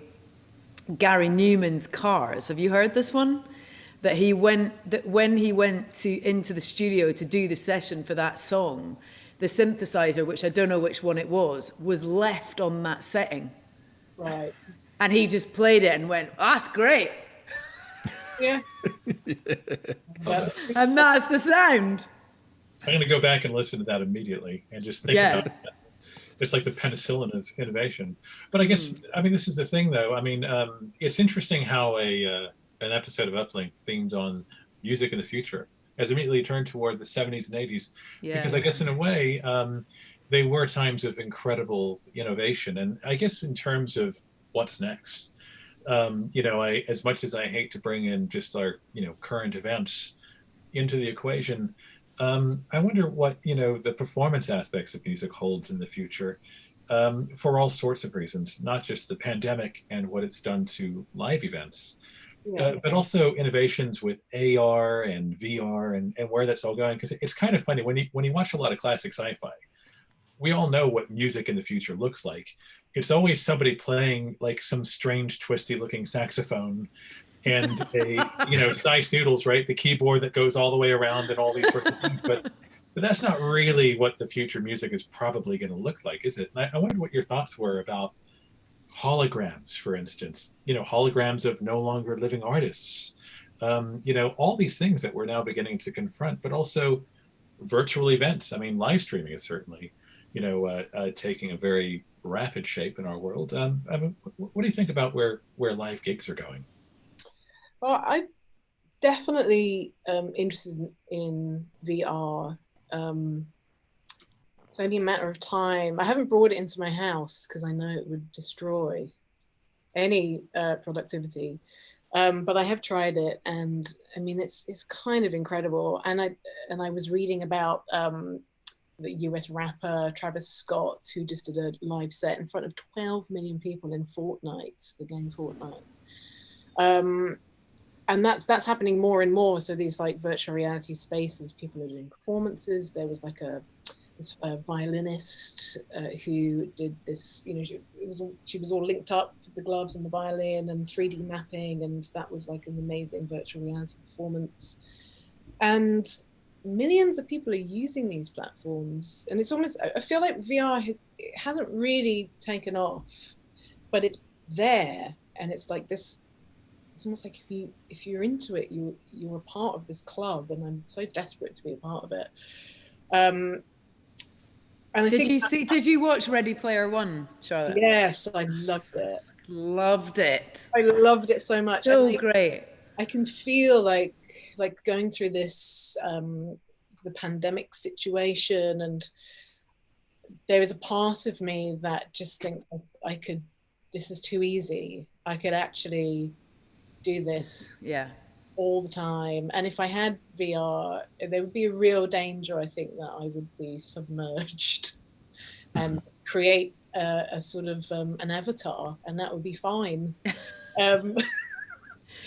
Gary Newman's Cars. Have you heard this one? That when he went into the studio to do the session for that song, the synthesizer, which I don't know which one it was left on that setting. Right. And he just played it and went, that's great. Yeah. And that's the sound. I'm going to go back and listen to that immediately and just think about that. It's like the penicillin of innovation. But I guess, I mean, this is the thing, though. I mean, it's interesting how an episode of Uplink themed on music in the future has immediately turned toward the 70s and 80s. Yeah. Because I guess in a way, they were times of incredible innovation. And I guess in terms of what's next, you know, as much as I hate to bring in just our, you know, current events into the equation, I wonder what, you know, the performance aspects of music holds in the future. for all sorts of reasons, not just the pandemic and what it's done to live events, but also innovations with AR and VR and where that's all going. Because it's kind of funny when you watch a lot of classic sci-fi, we all know what music in the future looks like. It's always somebody playing like some strange, twisty-looking saxophone and Dice Noodles, right? The keyboard that goes all the way around and all these sorts of things. But that's not really what the future music is probably going to look like, is it? And I wondered what your thoughts were about holograms, for instance. Holograms of no longer living artists. All these things that we're now beginning to confront, but also virtual events. I mean, live streaming is certainly, taking a very rapid shape in our world. What do you think about where live gigs are going? Well, I'm definitely interested in VR. It's only a matter of time. I haven't brought it into my house because I know it would destroy any productivity. But I have tried it, and I mean, it's kind of incredible. And I was reading about the US rapper Travis Scott, who just did a live set in front of 12 million people in Fortnite, the game Fortnite. And that's happening more and more. So these like virtual reality spaces, people are doing performances. There was like this violinist who did this, she was all linked up with the gloves and the violin and 3D mapping, and that was like an amazing virtual reality performance. And millions of people are using these platforms, and it's almost, I feel like VR hasn't really taken off, but it's there, and it's like this. It's almost like if you're into it, you're a part of this club, and I'm so desperate to be a part of it. And I did you watch Ready Player One, Charlotte? Yes, I loved it. Loved it. I loved it so much. So great. I can feel like going through this the pandemic situation, and there is a part of me that just thinks this is too easy. I could actually do this all the time. And if I had VR, there would be a real danger, I think, that I would be submerged and create a sort of an avatar, and that would be fine.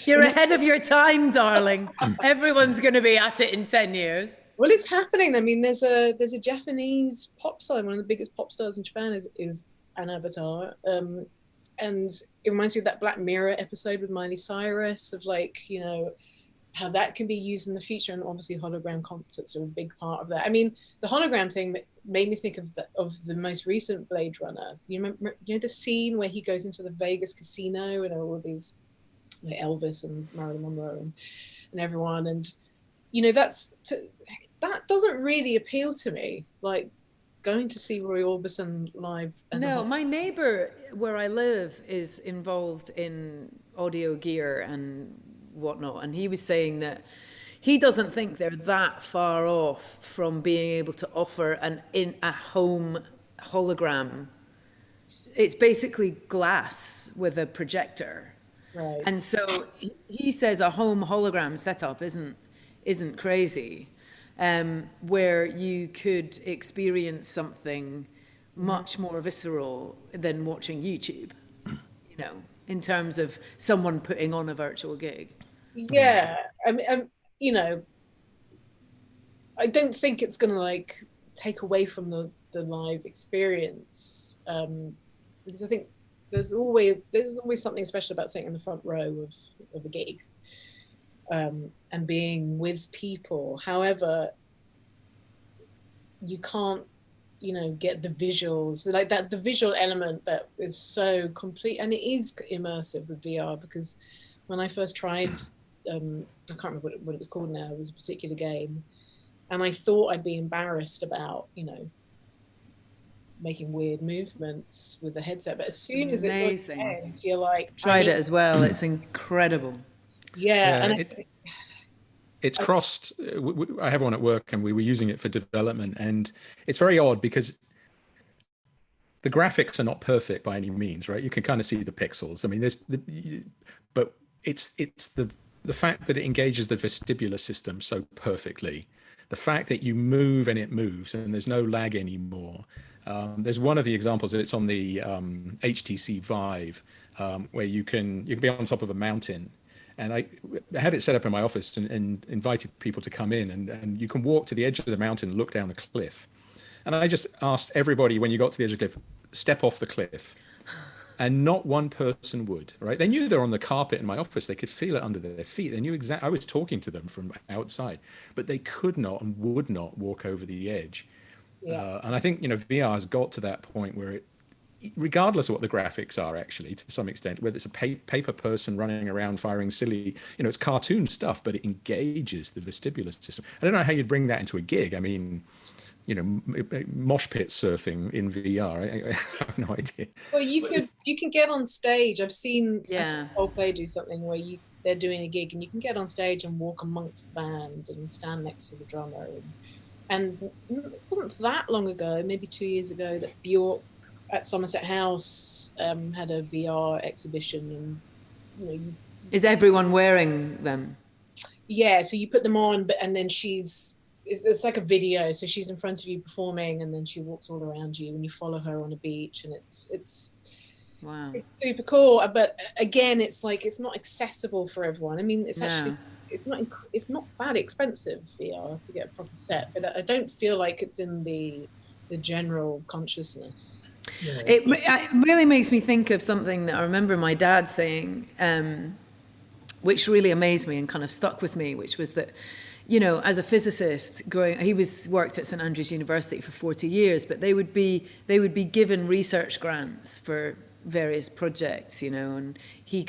You're ahead of your time, darling. Everyone's going to be at it in 10 years. Well, it's happening. I mean, there's a Japanese pop star, one of the biggest pop stars in Japan is an avatar. And it reminds me of that Black Mirror episode with Miley Cyrus, of how that can be used in the future. And obviously hologram concerts are a big part of that. I mean, the hologram thing made me think of the most recent Blade Runner. You remember, the scene where he goes into the Vegas casino and all these Elvis and Marilyn Monroe and everyone. And, that doesn't really appeal to me. Like, going to see Roy Orbison live. My neighbor where I live is involved in audio gear and whatnot, and he was saying that he doesn't think they're that far off from being able to offer an in-a-home hologram. It's basically glass with a projector, right? And so he says a home hologram setup isn't crazy. Where you could experience something much more visceral than watching YouTube, in terms of someone putting on a virtual gig. Yeah, I mean, I don't think it's going to take away from the live experience, because I think there's always something special about sitting in the front row of a gig. And being with people. However, you can't, get the visuals, the visual element that is so complete, and it is immersive with VR, because when I first tried, I can't remember what it was called now, it was a particular game, and I thought I'd be embarrassed about, making weird movements with the headset, but as soon as it's on your head, you're like... Tried it as well, it's incredible. Yeah, and it's crossed. I have one at work, and we were using it for development, and it's very odd because the graphics are not perfect by any means, right? You can kind of see the pixels. I mean, but it's the fact that it engages the vestibular system so perfectly, the fact that you move and it moves, and there's no lag anymore. There's one of the examples, it's on the HTC Vive, where you can be on top of a mountain. And I had it set up in my office and invited people to come in, and you can walk to the edge of the mountain and look down a cliff. And I just asked everybody, when you got to the edge of the cliff, step off the cliff. And not one person would, right? They knew they're on the carpet in my office. They could feel it under their feet. They knew exactly, I was talking to them from outside, but they could not and would not walk over the edge. Yeah. And I think, VR has got to that point where it, regardless of what the graphics are, actually, to some extent, whether it's a paper person running around firing silly, it's cartoon stuff, but it engages the vestibular system. I don't know how you'd bring that into a gig. I mean, mosh pit surfing in VR. I have no idea. Well, you can get on stage. I've seen Coldplay do something where they're doing a gig and you can get on stage and walk amongst the band and stand next to the drummer. And it wasn't that long ago, maybe 2 years ago, that Bjork at Somerset House had a VR exhibition, and is everyone wearing them? Yeah, so you put them on, and then it's like a video, so she's in front of you performing, and then she walks all around you, and you follow her on a beach, and it's wow, it's super cool. But again, it's like it's not accessible for everyone. I mean, it's actually it's not that expensive VR to get a proper set, but I don't feel like it's in the general consciousness. Yeah. It really makes me think of something that I remember my dad saying, which really amazed me and kind of stuck with me, which was that, as a physicist he worked at St Andrews University for 40 years, but they would be given research grants for various projects, and he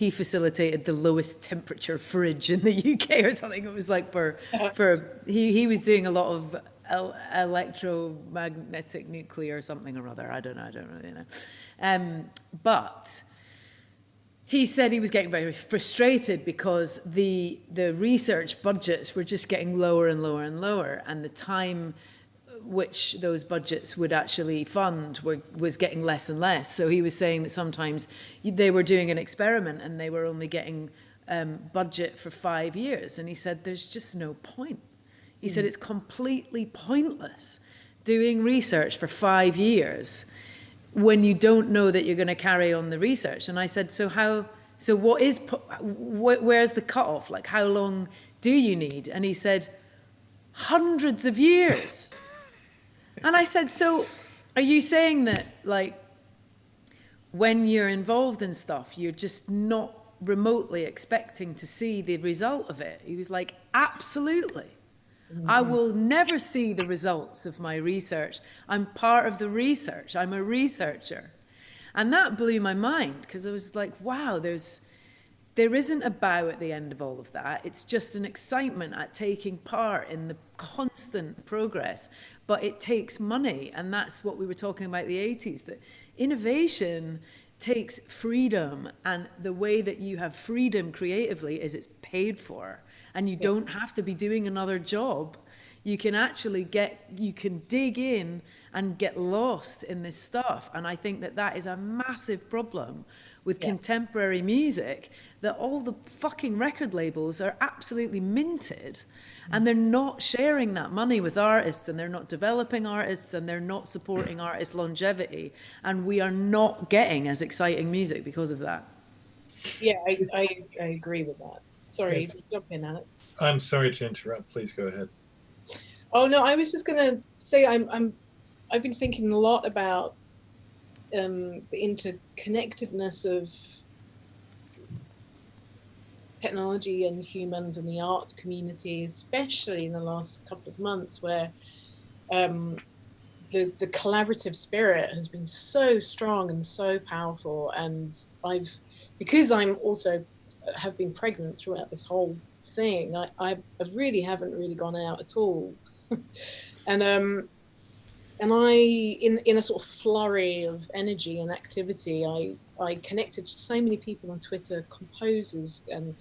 facilitated the lowest temperature fridge in the UK or something. It was like he was doing a lot of electromagnetic nuclear or something or other. I don't really know. But he said he was getting very frustrated because the research budgets were just getting lower and lower and lower, and the time which those budgets would actually fund was getting less and less. So he was saying that sometimes they were doing an experiment and they were only getting budget for 5 years. And he said, there's just no point. He said, it's completely pointless doing research for 5 years when you don't know that you're going to carry on the research. And I said, where's the cutoff? Like, how long do you need? And he said, hundreds of years. And I said, so are you saying that, like, when you're involved in stuff, you're just not remotely expecting to see the result of it? He was like, absolutely. I will never see the results of my research. I'm part of the research. I'm a researcher. And that blew my mind, because I was like, wow, there isn't a bow at the end of all of that. It's just an excitement at taking part in the constant progress. But it takes money. And that's what we were talking about in the 80s, that innovation takes freedom. And the way that you have freedom creatively is it's paid for. And you don't have to be doing another job. You can actually dig in and get lost in this stuff. And I think that is a massive problem with contemporary music, that all the fucking record labels are absolutely minted, and they're not sharing that money with artists, and they're not developing artists, and they're not supporting artists' longevity. And we are not getting as exciting music because of that. Yeah, I agree with that. Sorry, jump in, Alex. I'm sorry to interrupt. Please go ahead. Oh no, I was just going to say I've been thinking a lot about the interconnectedness of technology and humans and the art community, especially in the last couple of months, where the collaborative spirit has been so strong and so powerful. And because I'm also have been pregnant throughout this whole thing, I really haven't really gone out at all. And I in a sort of flurry of energy and activity, I connected to so many people on Twitter, composers, and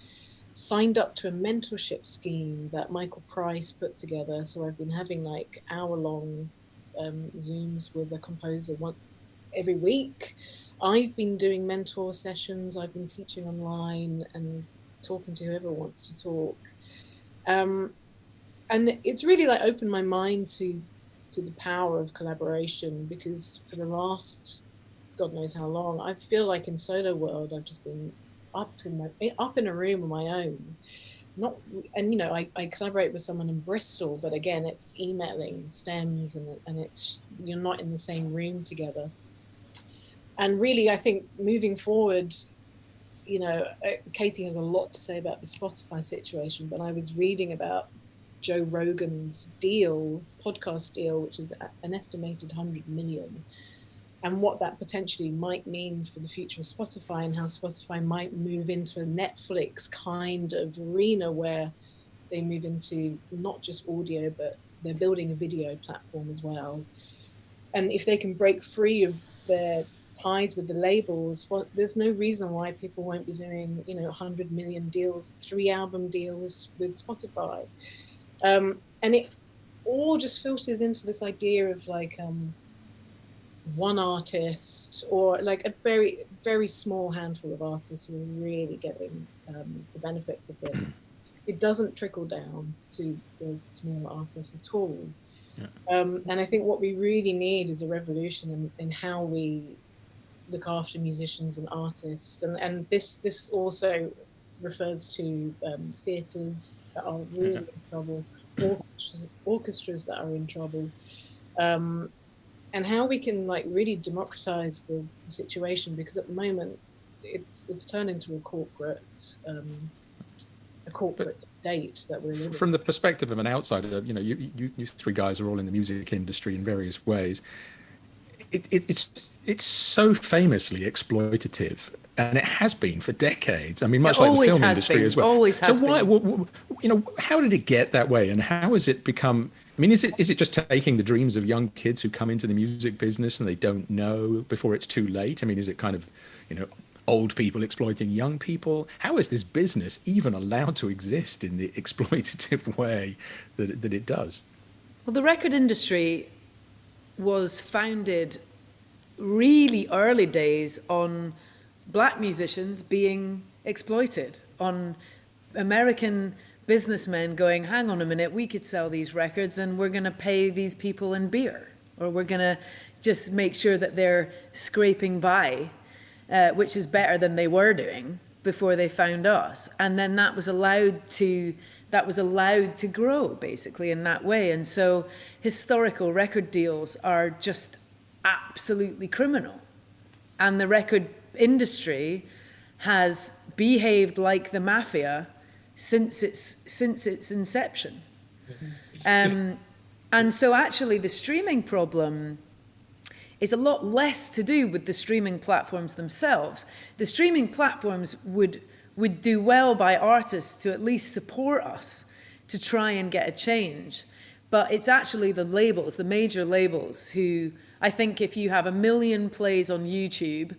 signed up to a mentorship scheme that Michael Price put together. So I've been having like hour-long Zooms with a composer every week. I've been doing mentor sessions. I've been teaching online and talking to whoever wants to talk. And it's really like opened my mind to to the power of collaboration, because for the last God knows how long, I feel like in solo world I've just been up in a room on my own. Not, and you know, I collaborate with someone in Bristol, but again, it's emailing stems, and it's, you're not in the same room together. And really, I think moving forward, you know, Katie has a lot to say about the Spotify situation, but I was reading about Joe Rogan's podcast deal, which is an estimated 100 million, and what that potentially might mean for the future of Spotify, and how Spotify might move into a Netflix kind of arena where they move into not just audio, but they're building a video platform as well. And if they can break free of their ties with the labels, well, there's no reason why people won't be doing, you know, 100 million deals, 3 album deals with Spotify. And it all just filters into this idea of like one artist, or like a very, very small handful of artists who are really getting the benefits of this. It doesn't trickle down to the small artists at all. Yeah. And I think what we really need is a revolution in how we look after musicians and artists. And this also refers to theatres that are really in trouble, orchestras that are in trouble, and how we can like really democratize the situation, because at the moment it's turned into a corporate state that we're living. From the perspective of an outsider, you know, you 3 guys are all in the music industry in various ways. It's so famously exploitative, and it has been for decades. I mean, much like the film industry as well. Always has been. So you know, how did it get that way, and how has it become? I mean, is it just taking the dreams of young kids who come into the music business and they don't know before it's too late? I mean, is it kind of, you know, old people exploiting young people? How is this business even allowed to exist in the exploitative way that it does? Well, the record industry was founded really early days on black musicians being exploited, on American businessmen going, hang on a minute, we could sell these records and we're going to pay these people in beer, or we're going to just make sure that they're scraping by, which is better than they were doing before they found us. And then that was allowed to grow basically in that way. And so historical record deals are just absolutely criminal. And the record industry has behaved like the mafia since its inception. And so actually the streaming problem is a lot less to do with the streaming platforms themselves. The streaming platforms would do well by artists to at least support us to try and get a change. But it's actually the labels, the major labels, who, I think if you have 1 million plays on YouTube,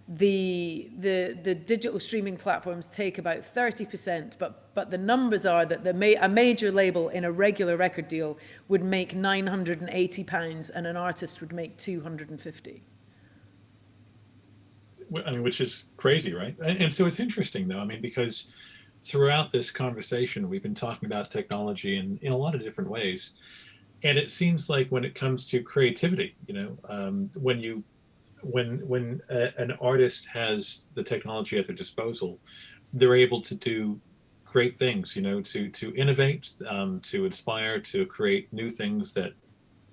the digital streaming platforms take about 30%, but the numbers are that a major label in a regular record deal would make £980 and an artist would make 250. I mean, which is crazy, right? And so it's interesting, though. I mean, because throughout this conversation, we've been talking about technology in a lot of different ways. And it seems like when it comes to creativity, you know, when an artist has the technology at their disposal, they're able to do great things, you know, to innovate, to inspire, to create new things that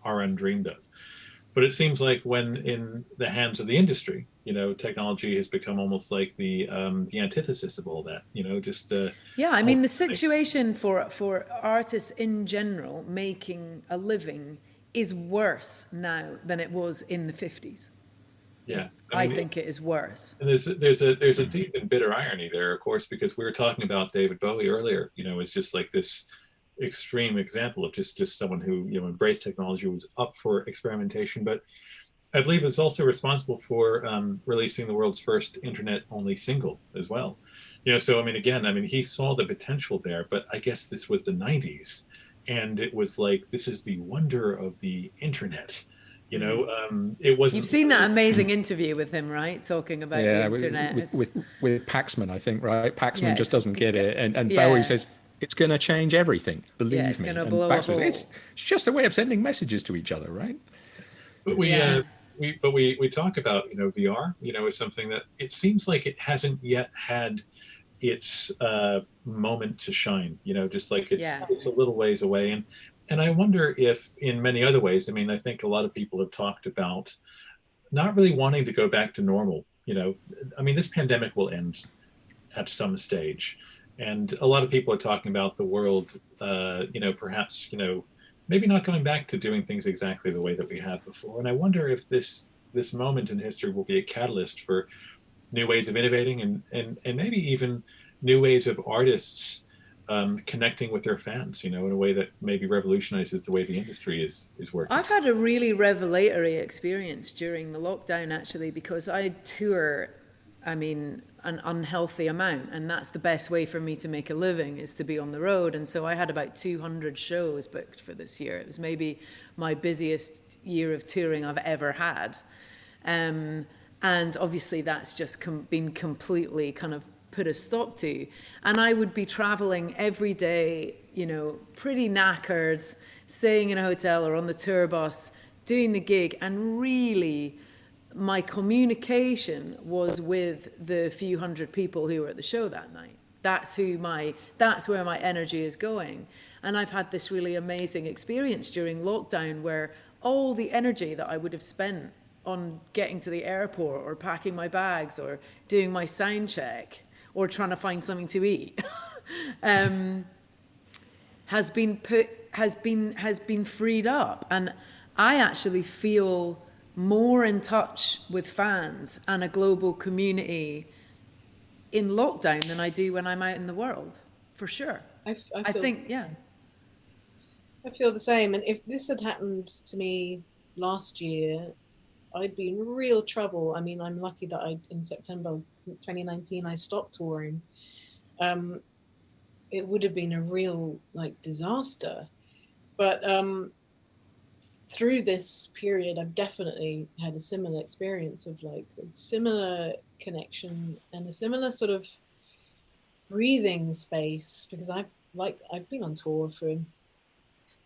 are undreamed of. But it seems like when in the hands of the industry, you know, technology has become almost like the antithesis of all that, you know, just yeah, I mean, the situation for artists in general making a living is worse now than it was in the 50s. Yeah, I think it is worse. And there's a deep and bitter irony there, of course, because we were talking about David Bowie earlier. You know, it's just like this extreme example of just someone who, you know, embraced technology, was up for experimentation, but I believe is also responsible for releasing the world's first internet-only single as well. You know, so I mean, again, I mean, he saw the potential there, but I guess this was the 90s, and it was like, this is the wonder of the internet. You know, it wasn't. You've seen that amazing interview with him, right? Talking about the internet. With Paxman, I think, right? Paxman Yes. just doesn't get it. And Bowie says, it's going to change everything. Believe it's me. going to And blow a backwards, hole. it's just a way of sending messages to each other, right? But we talk about, VR, is something that it seems like it hasn't yet had its moment to shine, just like it's a little ways away. And I wonder if in many other ways, I mean, I think a lot of people have talked about not really wanting to go back to normal. I mean, this pandemic will end at some stage. And a lot of people are talking about the world, perhaps, maybe not going back to doing things exactly the way that we have before. And I wonder if this moment in history will be a catalyst for new ways of innovating and maybe even new ways of artists connecting with their fans, in a way that maybe revolutionizes the way the industry is working. I've had a really revelatory experience during the lockdown, actually, because I tour, an unhealthy amount, and that's the best way for me to make a living, is to be on the road. And so I had about 200 shows booked for this year. It was maybe my busiest year of touring I've ever had. And obviously that's just been completely kind of put a stop to. And I would be traveling every day, pretty knackered, staying in a hotel or on the tour bus, doing the gig, and really my communication was with the few hundred people who were at the show that night. That's where my energy is going. And I've had this really amazing experience during lockdown where all the energy that I would have spent on getting to the airport or packing my bags or doing my sound check or trying to find something to eat has been freed up. And I actually feel more in touch with fans and a global community in lockdown than I do when I'm out in the world, for sure. I think I feel the same. And if this had happened to me last year, I'd be in real trouble. I mean, I'm lucky that in September 2019, I stopped touring. It would have been a real disaster. But through this period, I've definitely had a similar experience of a similar connection and a similar sort of breathing space, because I've been on tour for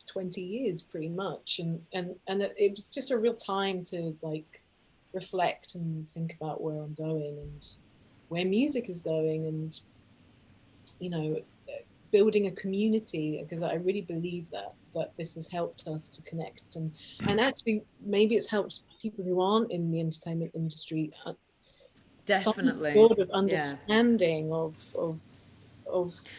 20 years pretty much, and it was just a real time to reflect and think about where I'm going and where music is going, and building a community, because I really believe that this has helped us to connect, and actually maybe it's helped people who aren't in the entertainment industry definitely some sort of understanding of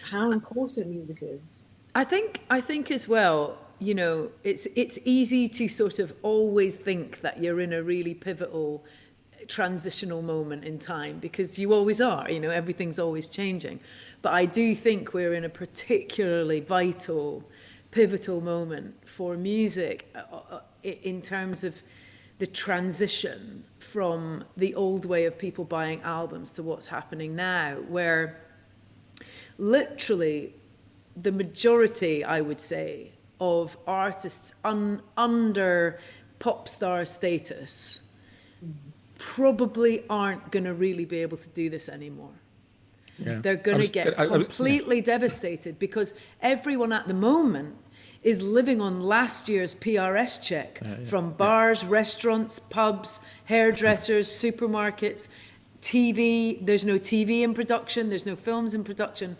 how important music is. I think as well, it's easy to sort of always think that you're in a really pivotal transitional moment in time, because you always are, everything's always changing. But I do think we're in a particularly vital, pivotal moment for music in terms of the transition from the old way of people buying albums to what's happening now, where literally the majority, I would say, of artists under pop star status probably aren't going to really be able to do this anymore. Yeah. They're going to get completely devastated, because everyone at the moment is living on last year's PRS check from bars, restaurants, pubs, hairdressers, supermarkets, TV. There's no TV in production. There's no films in production.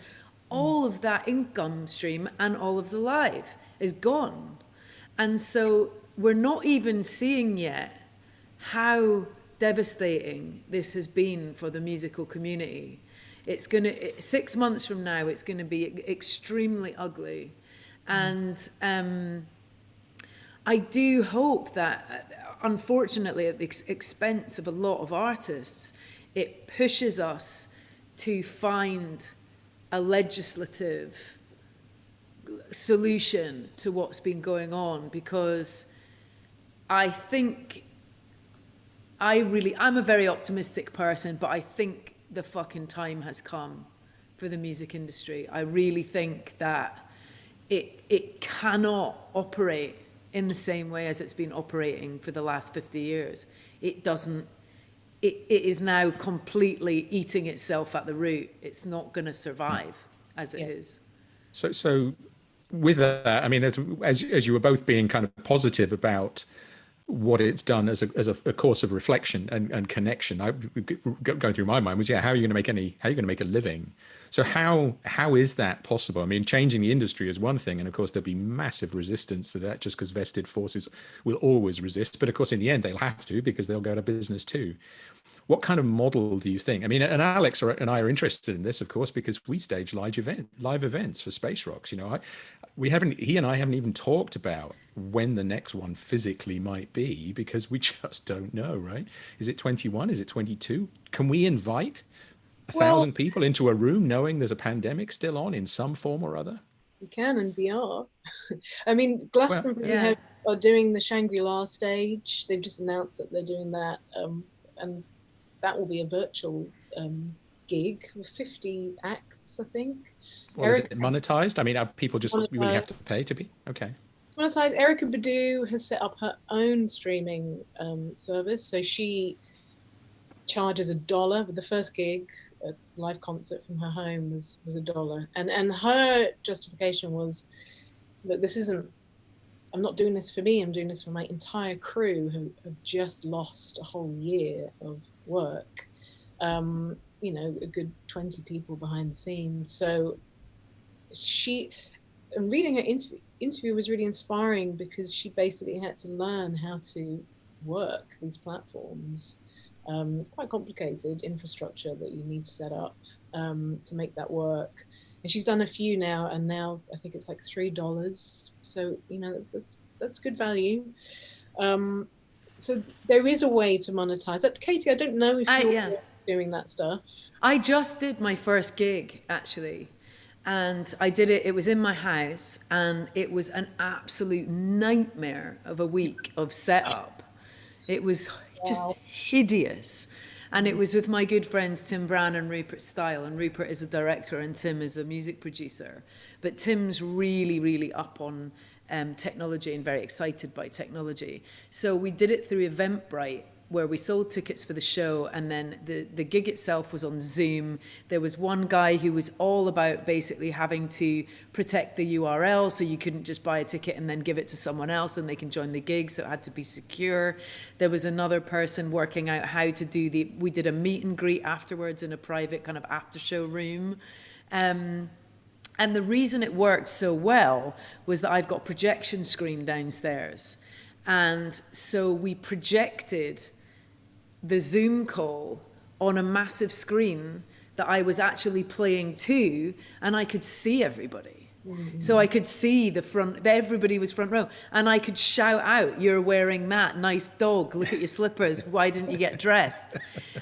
All of that income stream and all of the live is gone. And so we're not even seeing yet how devastating this has been for the musical community. It's going to, 6 months from now, it's going to be extremely ugly. And I do hope that, unfortunately, at the expense of a lot of artists, it pushes us to find a legislative solution to what's been going on, because I think I'm a very optimistic person, but I think the fucking time has come for the music industry. I really think that it cannot operate in the same way as it's been operating for the last 50 years. It doesn't. It is now completely eating itself at the root. It's not going to survive as it is. So with that, I mean, as you were both being kind of positive about what it's done as a course of reflection and connection, going through my mind was, how are you going to make a living? So how is that possible? I mean, changing the industry is one thing, and of course there'll be massive resistance to that, just because vested forces will always resist. But of course, in the end, they'll have to, because they'll go out of business too. What kind of model do you think? I mean, and Alex and I are interested in this, of course, because we stage live events for Space Rocks. He and I haven't even talked about when the next one physically might be, because we just don't know, right? Is it 21? Is it 22? Can we invite 1,000 people into a room knowing there's a pandemic still on in some form or other? You can, and we are. I mean, Glastonbury are doing the Shangri-La stage. They've just announced that they're doing that, and that will be a virtual gig with 50 acts, I think. Well, is it monetized? I mean, are people just really have to pay to be? Okay. Monetized. Erica Badu has set up her own streaming service. So she charges $1 with the first gig. A live concert from her home was $1. And her justification was that I'm not doing this for me, I'm doing this for my entire crew who have just lost a whole year of work. A good 20 people behind the scenes. So reading her interview was really inspiring, because she basically had to learn how to work these platforms. It's quite complicated infrastructure that you need to set up to make that work. And she's done a few now, and now I think it's like $3. So that's good value. So there is a way to monetize it. Katie, I don't know if you're doing that stuff. I just did my first gig, actually. And I did it, it was in my house, and it was an absolute nightmare of a week of setup. It was just hideous. And it was with my good friends Tim Brown and Rupert Style. And Rupert is a director and Tim is a music producer. But Tim's really, really up on technology and very excited by technology. So we did it through Eventbrite, where we sold tickets for the show, and then the gig itself was on Zoom. There was one guy who was all about basically having to protect the URL, so you couldn't just buy a ticket and then give it to someone else and they can join the gig, so it had to be secure. There was another person working out how to do we did a meet and greet afterwards in a private kind of after show room. And the reason it worked so well was that I've got projection screen downstairs. And so we projected the Zoom call on a massive screen that I was actually playing to, and I could see everybody. Mm-hmm. So I could see everybody was front row, and I could shout out, "You're wearing that, nice dog, look at your slippers, why didn't you get dressed?"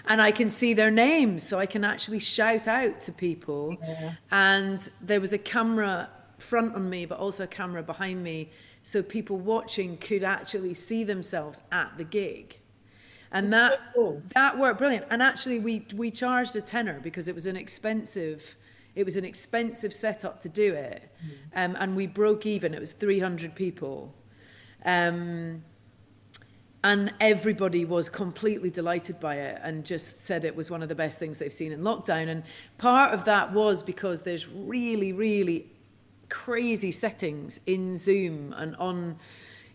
And I can see their names, so I can actually shout out to people. Yeah. And there was a camera front on me, but also a camera behind me, so people watching could actually see themselves at the gig. And that worked brilliant. And actually we charged a tenner because it was an expensive setup to do it. And we broke even. It was 300 people. And everybody was completely delighted by it and just said it was one of the best things they've seen in lockdown. And part of that was because there's really, really crazy settings in Zoom and on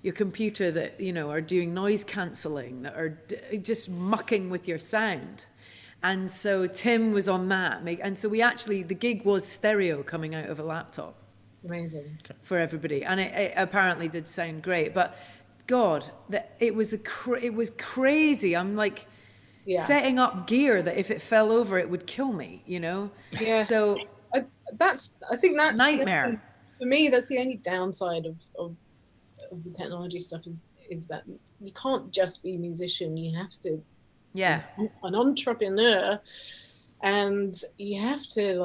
your computer that are doing noise cancelling, that are just mucking with your sound. And so Tim was on that, and so the gig was stereo coming out of a laptop. Amazing. For everybody, and it apparently did sound great. But God, it was crazy. I'm like setting up gear that if it fell over, it would kill me. Yeah. So I think that's nightmare. For me, that's the only downside of the technology stuff is that you can't just be a musician. You have to be an entrepreneur, and you have to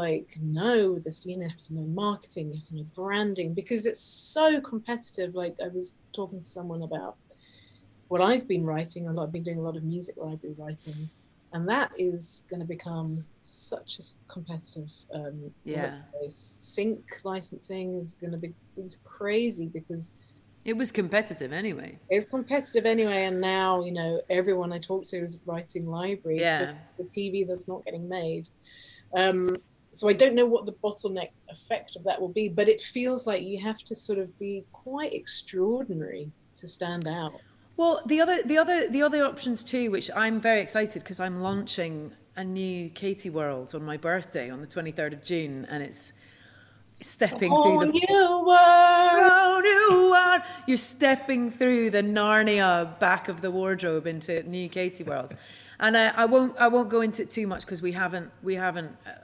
know this. You have to know marketing, you have to know branding, because it's so competitive. Like, I was talking to someone about what I've been writing. I've been doing a lot of music library writing, and that is going to become such a competitive sync licensing is going to be crazy, because it was competitive anyway. It's competitive anyway, and now everyone I talk to is writing library for the TV that's not getting made. So I don't know what the bottleneck effect of that will be, but it feels like you have to sort of be quite extraordinary to stand out. Well, the other options too, which I'm very excited because I'm launching a new KT World on my birthday on the 23rd of June, and it's stepping through the new world. new world. You're stepping through the Narnia back of the wardrobe into new KT World. And I won't go into it too much because we haven't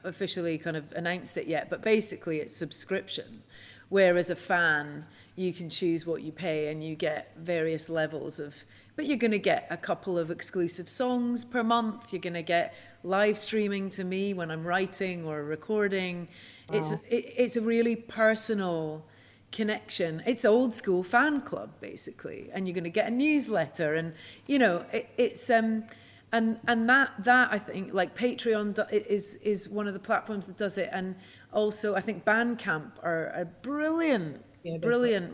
officially kind of announced it yet. But basically, it's subscription, where as a fan you can choose what you pay and you get various levels of. But you're going to get a couple of exclusive songs per month. You're going to get live streaming to me when I'm writing or recording. Wow. It's a really personal connection. It's old school fan club basically, and you're going to get a newsletter, and you know it's and that I think like Patreon is one of the platforms that does it, and also I think Bandcamp are a brilliant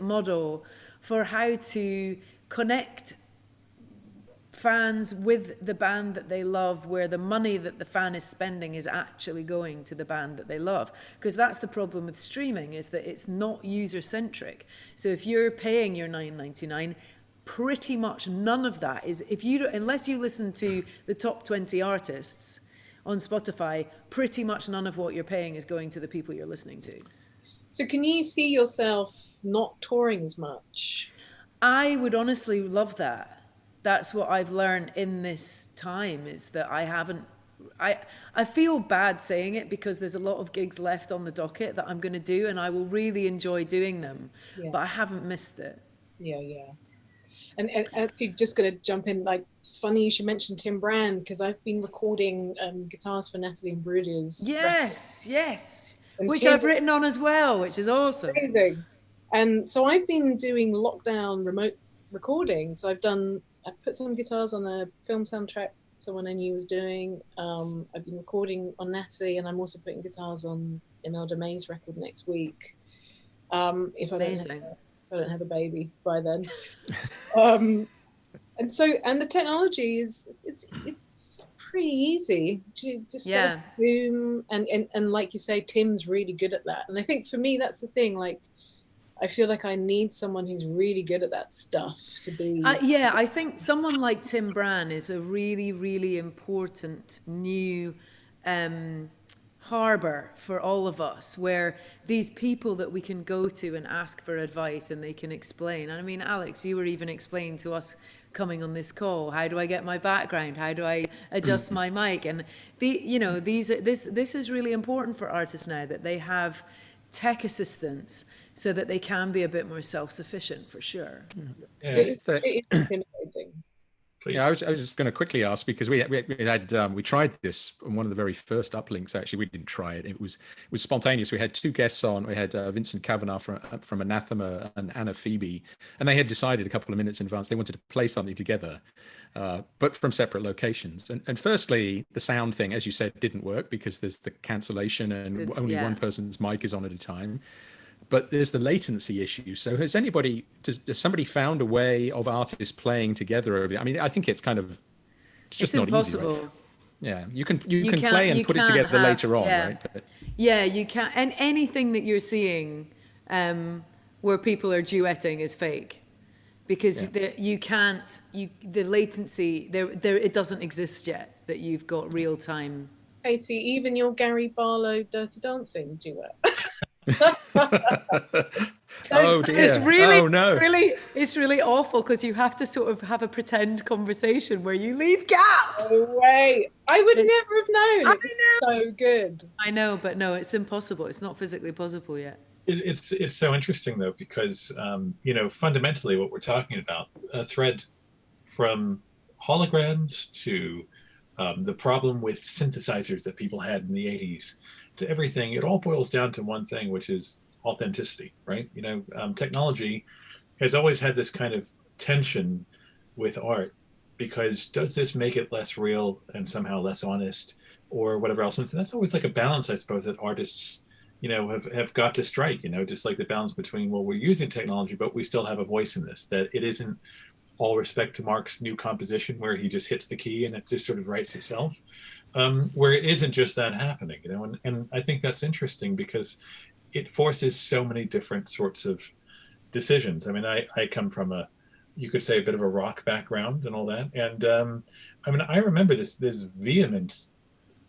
model for how to connect fans with the band that they love, where the money that the fan is spending is actually going to the band that they love. Because that's the problem with streaming, is that it's not user centric. So if you're paying your $9.99, pretty much none of that is, unless you listen to the top 20 artists on Spotify, pretty much none of what you're paying is going to the people you're listening to. So can you see yourself not touring as much? I would honestly love that. That's what I've learned in this time, is that I feel bad saying it because there's a lot of gigs left on the docket that I'm going to do, and I will really enjoy doing them, but I haven't missed it. Yeah. And actually, just going to jump in, like, funny you should mention Tim Brand, because I've been recording guitars for Natalie and Bruder's Yes, which I've written on as well, which is awesome. Amazing. And so I've been doing lockdown remote recording. So I put some guitars on a film soundtrack someone I knew was doing. I've been recording on Natalie, and I'm also putting guitars on Imelda May's record next week. If I don't have a baby by then. And the technology it's pretty easy to just sort of boom, and like you say, Tim's really good at that. And I think for me that's the thing, like I feel like I need someone who's really good at that stuff to be. I think someone like Tim Brand is a really, really important new harbour for all of us, where these people that we can go to and ask for advice and they can explain. And I mean, Alex, you were even explaining to us coming on this call, how do I get my background? How do I adjust my mic? And this is really important for artists now, that they have tech assistants, so that they can be a bit more self-sufficient, for sure. It's intimidating. Yeah, I was just going to quickly ask, because we tried this on one of the very first uplinks. Actually, we didn't try it. It was spontaneous. We had two guests on. We had Vincent Kavanagh from Anathema and Anna Phoebe, and they had decided a couple of minutes in advance they wanted to play something together, but from separate locations. And firstly, the sound thing, as you said, didn't work because there's the cancellation and only one person's mic is on at a time. But there's the latency issue. So has somebody found a way of artists playing together over there? I mean, I think it's just not impossible. Easy, right? Yeah, you can play and put it together later on, right? But, you can. And anything that you're seeing where people are duetting is fake, because the latency there it doesn't exist yet, that you've got real time. Katie, even your Gary Barlow Dirty Dancing duet. Oh dear! It's really, oh no! It's really awful, because you have to sort of have a pretend conversation where you leave gaps. No way! I would never have known. It's so good. I know, but no, it's impossible. It's not physically possible yet. It's so interesting though, because fundamentally what we're talking about, a thread from holograms to the problem with synthesizers that people had in the 80s, to everything, it all boils down to one thing, which is authenticity, right? Technology has always had this kind of tension with art, because does this make it less real and somehow less honest, or whatever else? And so that's always like a balance, I suppose, that artists, have got to strike, just like the balance between, well, we're using technology, but we still have a voice in this, that it isn't all respect to Mark's new composition where he just hits the key and it just sort of writes itself. Where it isn't just that happening. you know, and I think that's interesting because it forces so many different sorts of decisions. I mean, I come from you could say a bit of a rock background and all that. And I mean, I remember this vehement,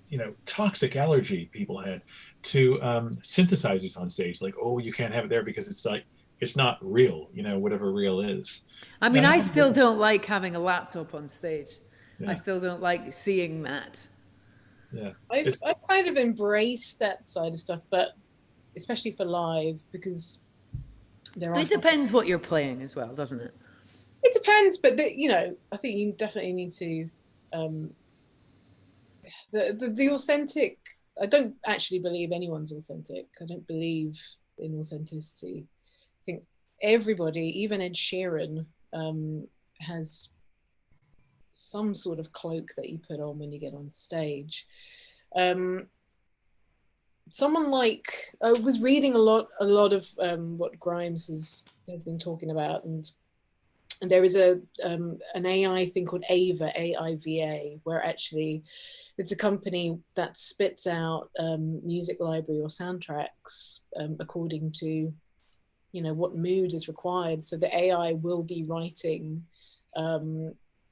you know, toxic allergy people had to synthesizers on stage. Like, oh, you can't have it there because it's like, it's not real, you know, whatever real is. I mean, I still don't like having a laptop on stage. Yeah. I still don't like seeing that. Yeah. I've kind of embraced that side of stuff, but especially for live, because it depends what you're playing as well, doesn't it? It depends, but you know, I think you definitely need to the authentic. I don't actually believe anyone's authentic. I don't believe in authenticity. I think everybody, even Ed Sheeran, has some sort of cloak that you put on when you get on stage. Someone like, I was reading a lot of what Grimes has been talking about, and there is an AI thing called AIVA, AIVA, where actually it's a company that spits out music library or soundtracks according to, you know, what mood is required. So the AI will be writing,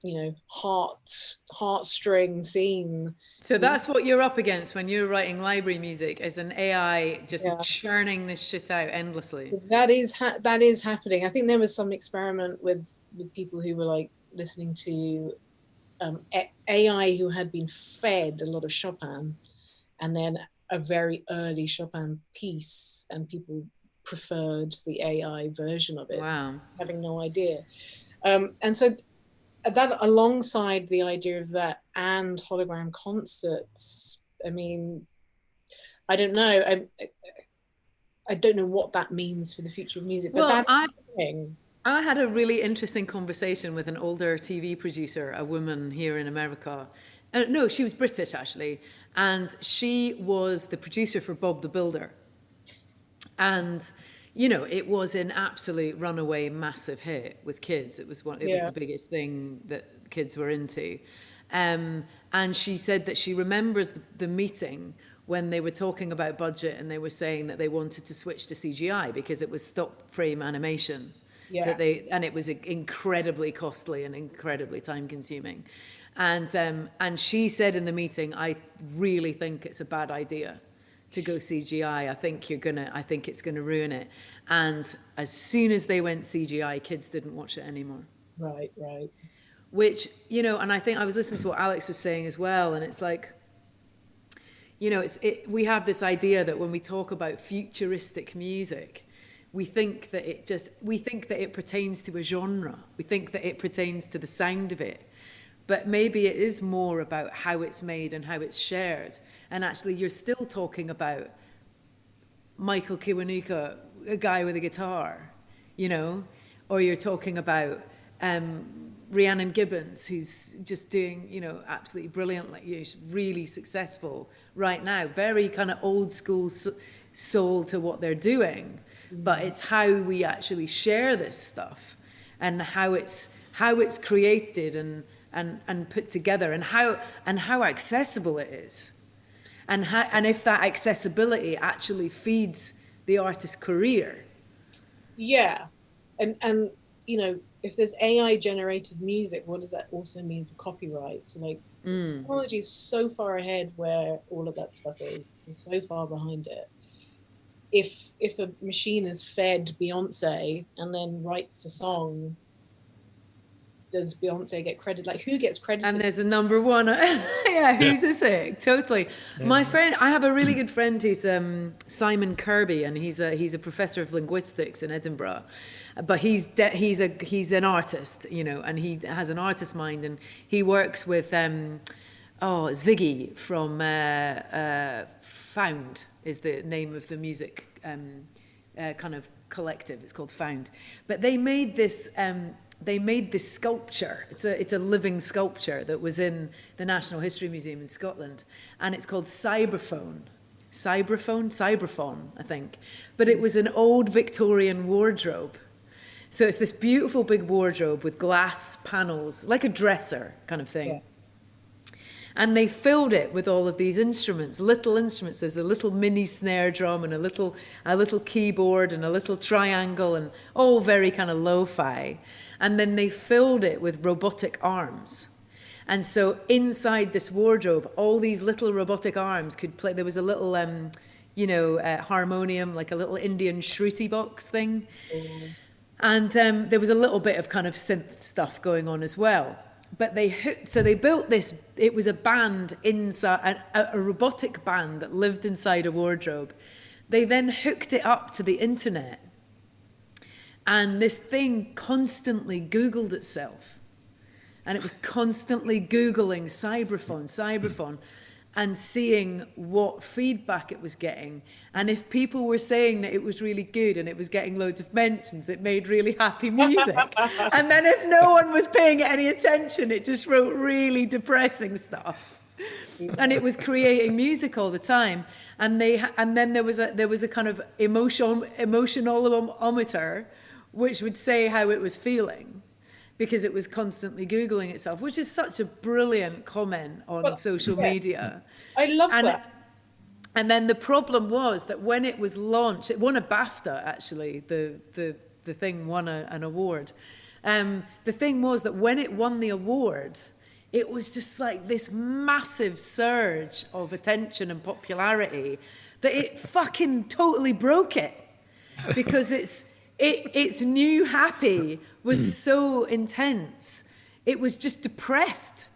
you know, heartstring scene. So that's what you're up against when you're writing library music, is an AI just churning this shit out endlessly. That is happening. I think there was some experiment with people who were like listening to AI who had been fed a lot of Chopin, and then a very early Chopin piece, and people preferred the AI version of it. Wow. Having no idea. And so that, alongside the idea of that and hologram concerts, I mean, I don't know. I don't know what that means for the future of music, but well, that's the thing. I had a really interesting conversation with an older TV producer, a woman here in America. No, she was British actually, and she was the producer for Bob the Builder. And you know, it was an absolute runaway massive hit with kids. It was was the biggest thing that kids were into. And she said that she remembers the meeting when they were talking about budget, and they were saying that they wanted to switch to CGI because it was stop frame animation. Yeah. And it was incredibly costly and incredibly time consuming. And she said in the meeting, I really think it's a bad idea to go CGI. I think it's gonna ruin it. And as soon as they went CGI, kids didn't watch it anymore. Right. Which, you know, and I think I was listening to what Alex was saying as well, and it's like, you know, we have this idea that when we talk about futuristic music, we think that it pertains to a genre. We think that it pertains to the sound of it. But maybe it is more about how it's made and how it's shared. And actually, you're still talking about Michael Kiwanuka, a guy with a guitar, you know, or you're talking about Rhiannon Gibbons, who's just doing, you know, absolutely brilliantly. She's really successful right now. Very kind of old school soul to what they're doing. But it's how we actually share this stuff, and how it's created and put together, and how accessible it is, and if that accessibility actually feeds the artist's career. Yeah, and you know, if there's AI generated music, what does that also mean for copyright? So like, technology is so far ahead where all of that stuff is, and so far behind it. If a machine is fed Beyonce and then writes a song, does Beyonce get credit? Like, who gets credit? And there's a number one. Who's a sick? Totally. Yeah. My friend, I have a really good friend who's Simon Kirby, and he's a professor of linguistics in Edinburgh. But he's an artist, you know, and he has an artist mind, and he works with Ziggy from Found is the name of the music kind of collective. It's called Found. But they made this sculpture. It's a living sculpture that was in the National History Museum in Scotland, and it's called Cyberphone, I think. But it was an old Victorian wardrobe. So it's this beautiful big wardrobe with glass panels, like a dresser kind of thing. Yeah. And they filled it with all of these instruments, little instruments. There's a little mini snare drum and a little keyboard and a little triangle, and all very kind of lo-fi. And then they filled it with robotic arms. And so inside this wardrobe, all these little robotic arms could play. There was a little, harmonium, like a little Indian shruti box thing. And there was a little bit of kind of synth stuff going on as well. But they built this, it was a band inside, a robotic band that lived inside a wardrobe. They then hooked it up to the internet. And this thing constantly Googled itself. And it was constantly Googling cyberphone, and seeing what feedback it was getting. And if people were saying that it was really good and it was getting loads of mentions, it made really happy music. And then if no one was paying it any attention, it just wrote really depressing stuff. And it was creating music all the time. And then there was a kind of emotionalometer, which would say how it was feeling, because it was constantly Googling itself, which is such a brilliant comment on social media. I love that. And then the problem was that when it was launched, it won a BAFTA, actually, the thing won an award. The thing was that when it won the award, it was just like this massive surge of attention and popularity that it fucking totally broke it, because its new happy was so intense. It was just depressed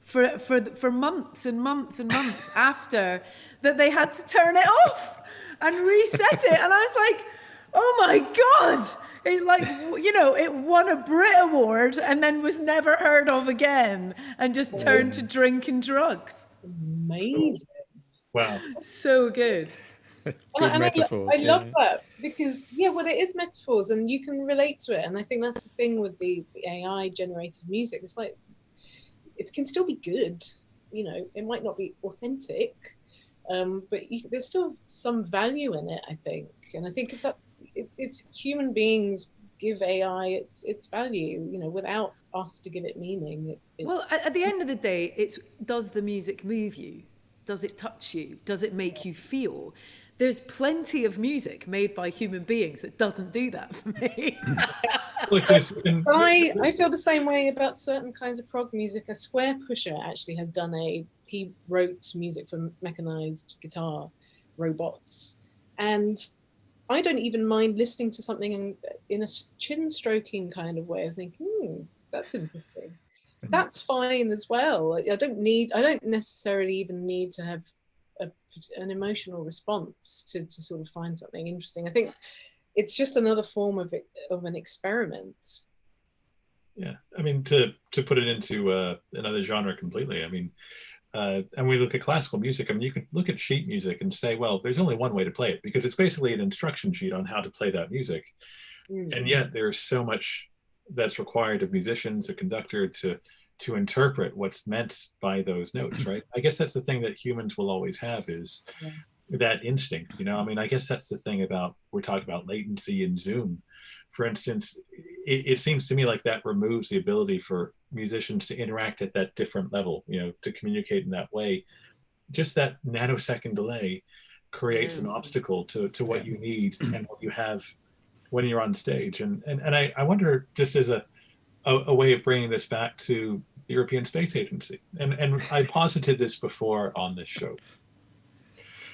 for months and months and months after that. They had to turn it off and reset it. And I was like, oh my God. It won a Brit Award and then was never heard of again and just turned to drink and drugs. Amazing. Wow. So good. Good metaphors. I love that, because it is metaphors and you can relate to it. And I think that's the thing with the AI generated music. It's like, it can still be good, it might not be authentic, but there's still some value in it, I think. And I think it's human beings give AI its value, without us to give it meaning. Well, at the end of the day, it's, does the music move you? Does it touch you? Does it make you feel? There's plenty of music made by human beings that doesn't do that for me. I feel the same way about certain kinds of prog music. A Square Pusher actually has he wrote music for mechanized guitar robots. And I don't even mind listening to something in a chin stroking kind of way. I think, that's interesting. That's fine as well. I don't necessarily even need to have an emotional response to sort of find something interesting. I think it's just another form of an experiment. Yeah, I mean, to put it into another genre completely. I mean, and we look at classical music. I mean, you can look at sheet music and say, well, there's only one way to play it, because it's basically an instruction sheet on how to play that music. And yet there's so much that's required of musicians, a conductor, to interpret what's meant by those notes, right? I guess that's the thing that humans will always have, is that instinct, I mean, I guess that's the thing about, we're talking about latency and Zoom, for instance. It seems to me like that removes the ability for musicians to interact at that different level, to communicate in that way. Just that nanosecond delay creates an obstacle to what you need and what you have when you're on stage. And I wonder, just as a way of bringing this back to the European Space Agency. And I posited this before on this show,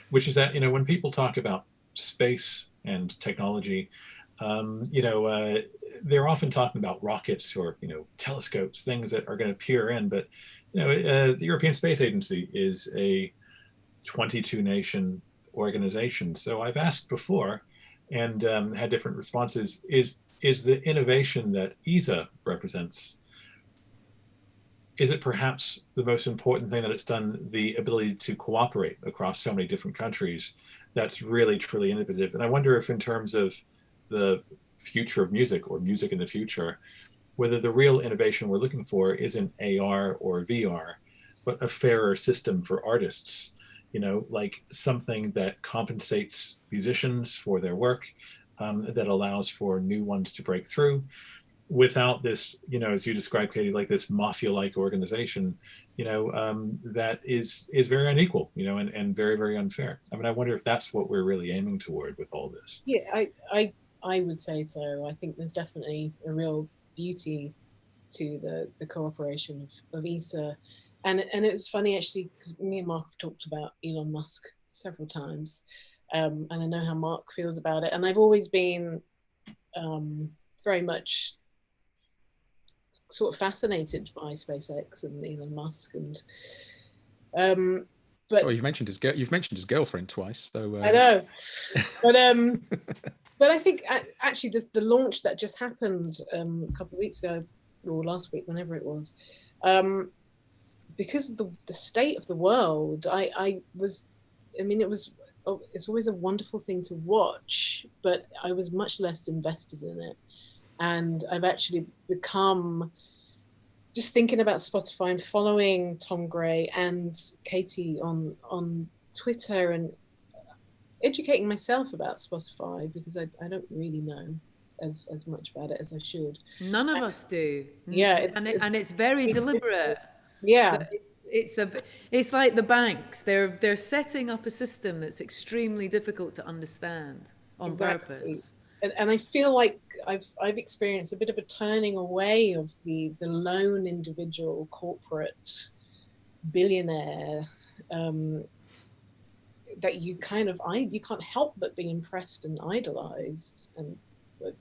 which is that, when people talk about space and technology, they're often talking about rockets or, telescopes, things that are going to peer in. But, the European Space Agency is a 22 nation organization. So I've asked before and had different responses. Is the innovation that ESA represents, is it perhaps the most important thing that it's done, the ability to cooperate across so many different countries, that's really, truly innovative? And I wonder if, in terms of the future of music, or music in the future, whether the real innovation we're looking for isn't AR or VR, but a fairer system for artists, like something that compensates musicians for their work, that allows for new ones to break through, without this, as you described, Katie, like this mafia-like organization, that is very unequal, and very, very unfair. I mean, I wonder if that's what we're really aiming toward with all this. Yeah, I would say so. I think there's definitely a real beauty to the cooperation of ESA. And it was funny, actually, because me and Mark have talked about Elon Musk several times. And I know how Mark feels about it. And I've always been very much sort of fascinated by SpaceX and Elon Musk. And but you've mentioned his girlfriend twice, so I know. But I think actually the launch that just happened a couple of weeks ago, or last week, whenever it was, because of the state of the world, it's always a wonderful thing to watch, but I was much less invested in it. And I've actually become, just thinking about Spotify and following Tom Gray and Katie on Twitter and educating myself about Spotify, because I don't really know as much about it as I should. None of us do. Yeah, it's very deliberate. Yeah, it's like the banks. They're setting up a system that's extremely difficult to understand on purpose. And I feel like I've experienced a bit of a turning away of the lone individual corporate billionaire, that you can't help but be impressed and idolized and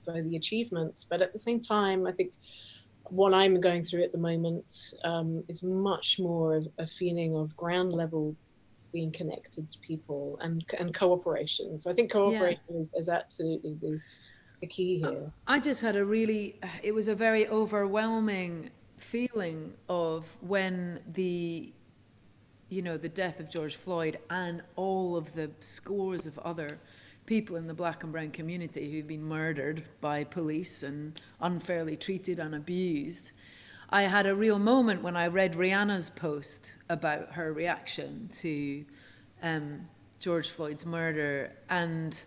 by the achievements. But at the same time, I think what I'm going through at the moment is much more of a feeling of ground level being connected to people and cooperation. So I think cooperation is absolutely the key here. I just had it was a very overwhelming feeling of when the death of George Floyd and all of the scores of other people in the black and brown community who've been murdered by police and unfairly treated and abused. I had a real moment when I read Rihanna's post about her reaction to George Floyd's murder, and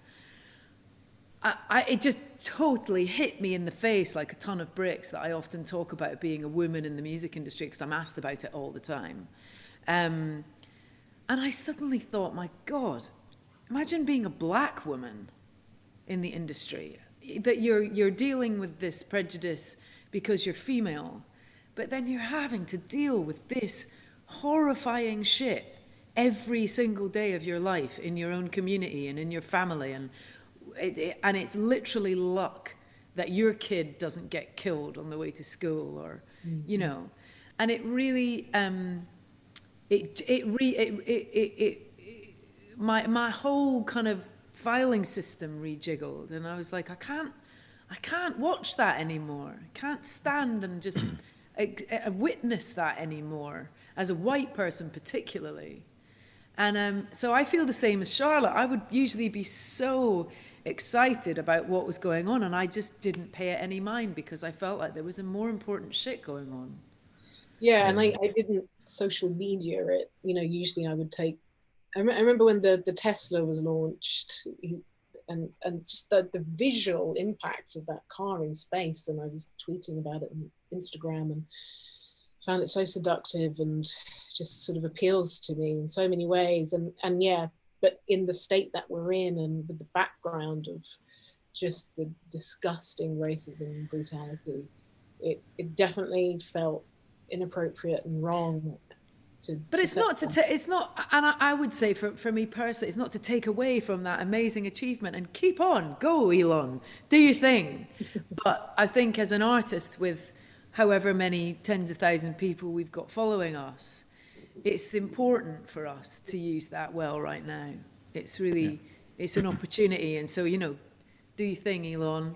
it just totally hit me in the face like a ton of bricks that I often talk about being a woman in the music industry, because I'm asked about it all the time. And I suddenly thought, my God, imagine being a black woman in the industry, that you're dealing with this prejudice because you're female, but then you're having to deal with this horrifying shit every single day of your life in your own community and in your family, and it's literally luck that your kid doesn't get killed on the way to school, or and it really my whole kind of filing system rejiggled, and I was like, I can't watch that anymore. I can't stand and just witness that anymore, as a white person particularly. And so I feel the same as Charlotte. I would usually be so excited about what was going on, and I just didn't pay it any mind because I felt like there was a more important shit going on. Yeah, and I didn't social media it. Usually I would take. I remember when the Tesla was launched, and just the visual impact of that car in space, and I was tweeting about it on Instagram and found it so seductive and just sort of appeals to me in so many ways. And yeah, but in the state that we're in, and with the background of just the disgusting racism and brutality, it definitely felt inappropriate and wrong. But it's not and I would say for me personally, it's not to take away from that amazing achievement, and keep on, go Elon, do your thing. But I think as an artist with however many tens of thousands of people we've got following us, it's important for us to use that well right now. It's really, it's an opportunity. And so, do your thing, Elon,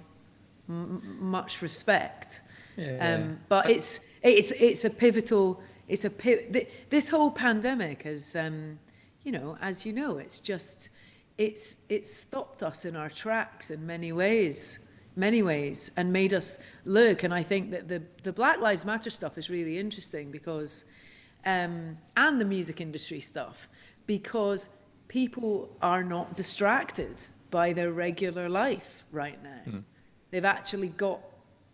much respect. But it's a pivotal, this whole pandemic is, as it's stopped us in our tracks in many ways, and made us look. And I think that the Black Lives Matter stuff is really interesting because, and the music industry stuff, because people are not distracted by their regular life right now. They've actually got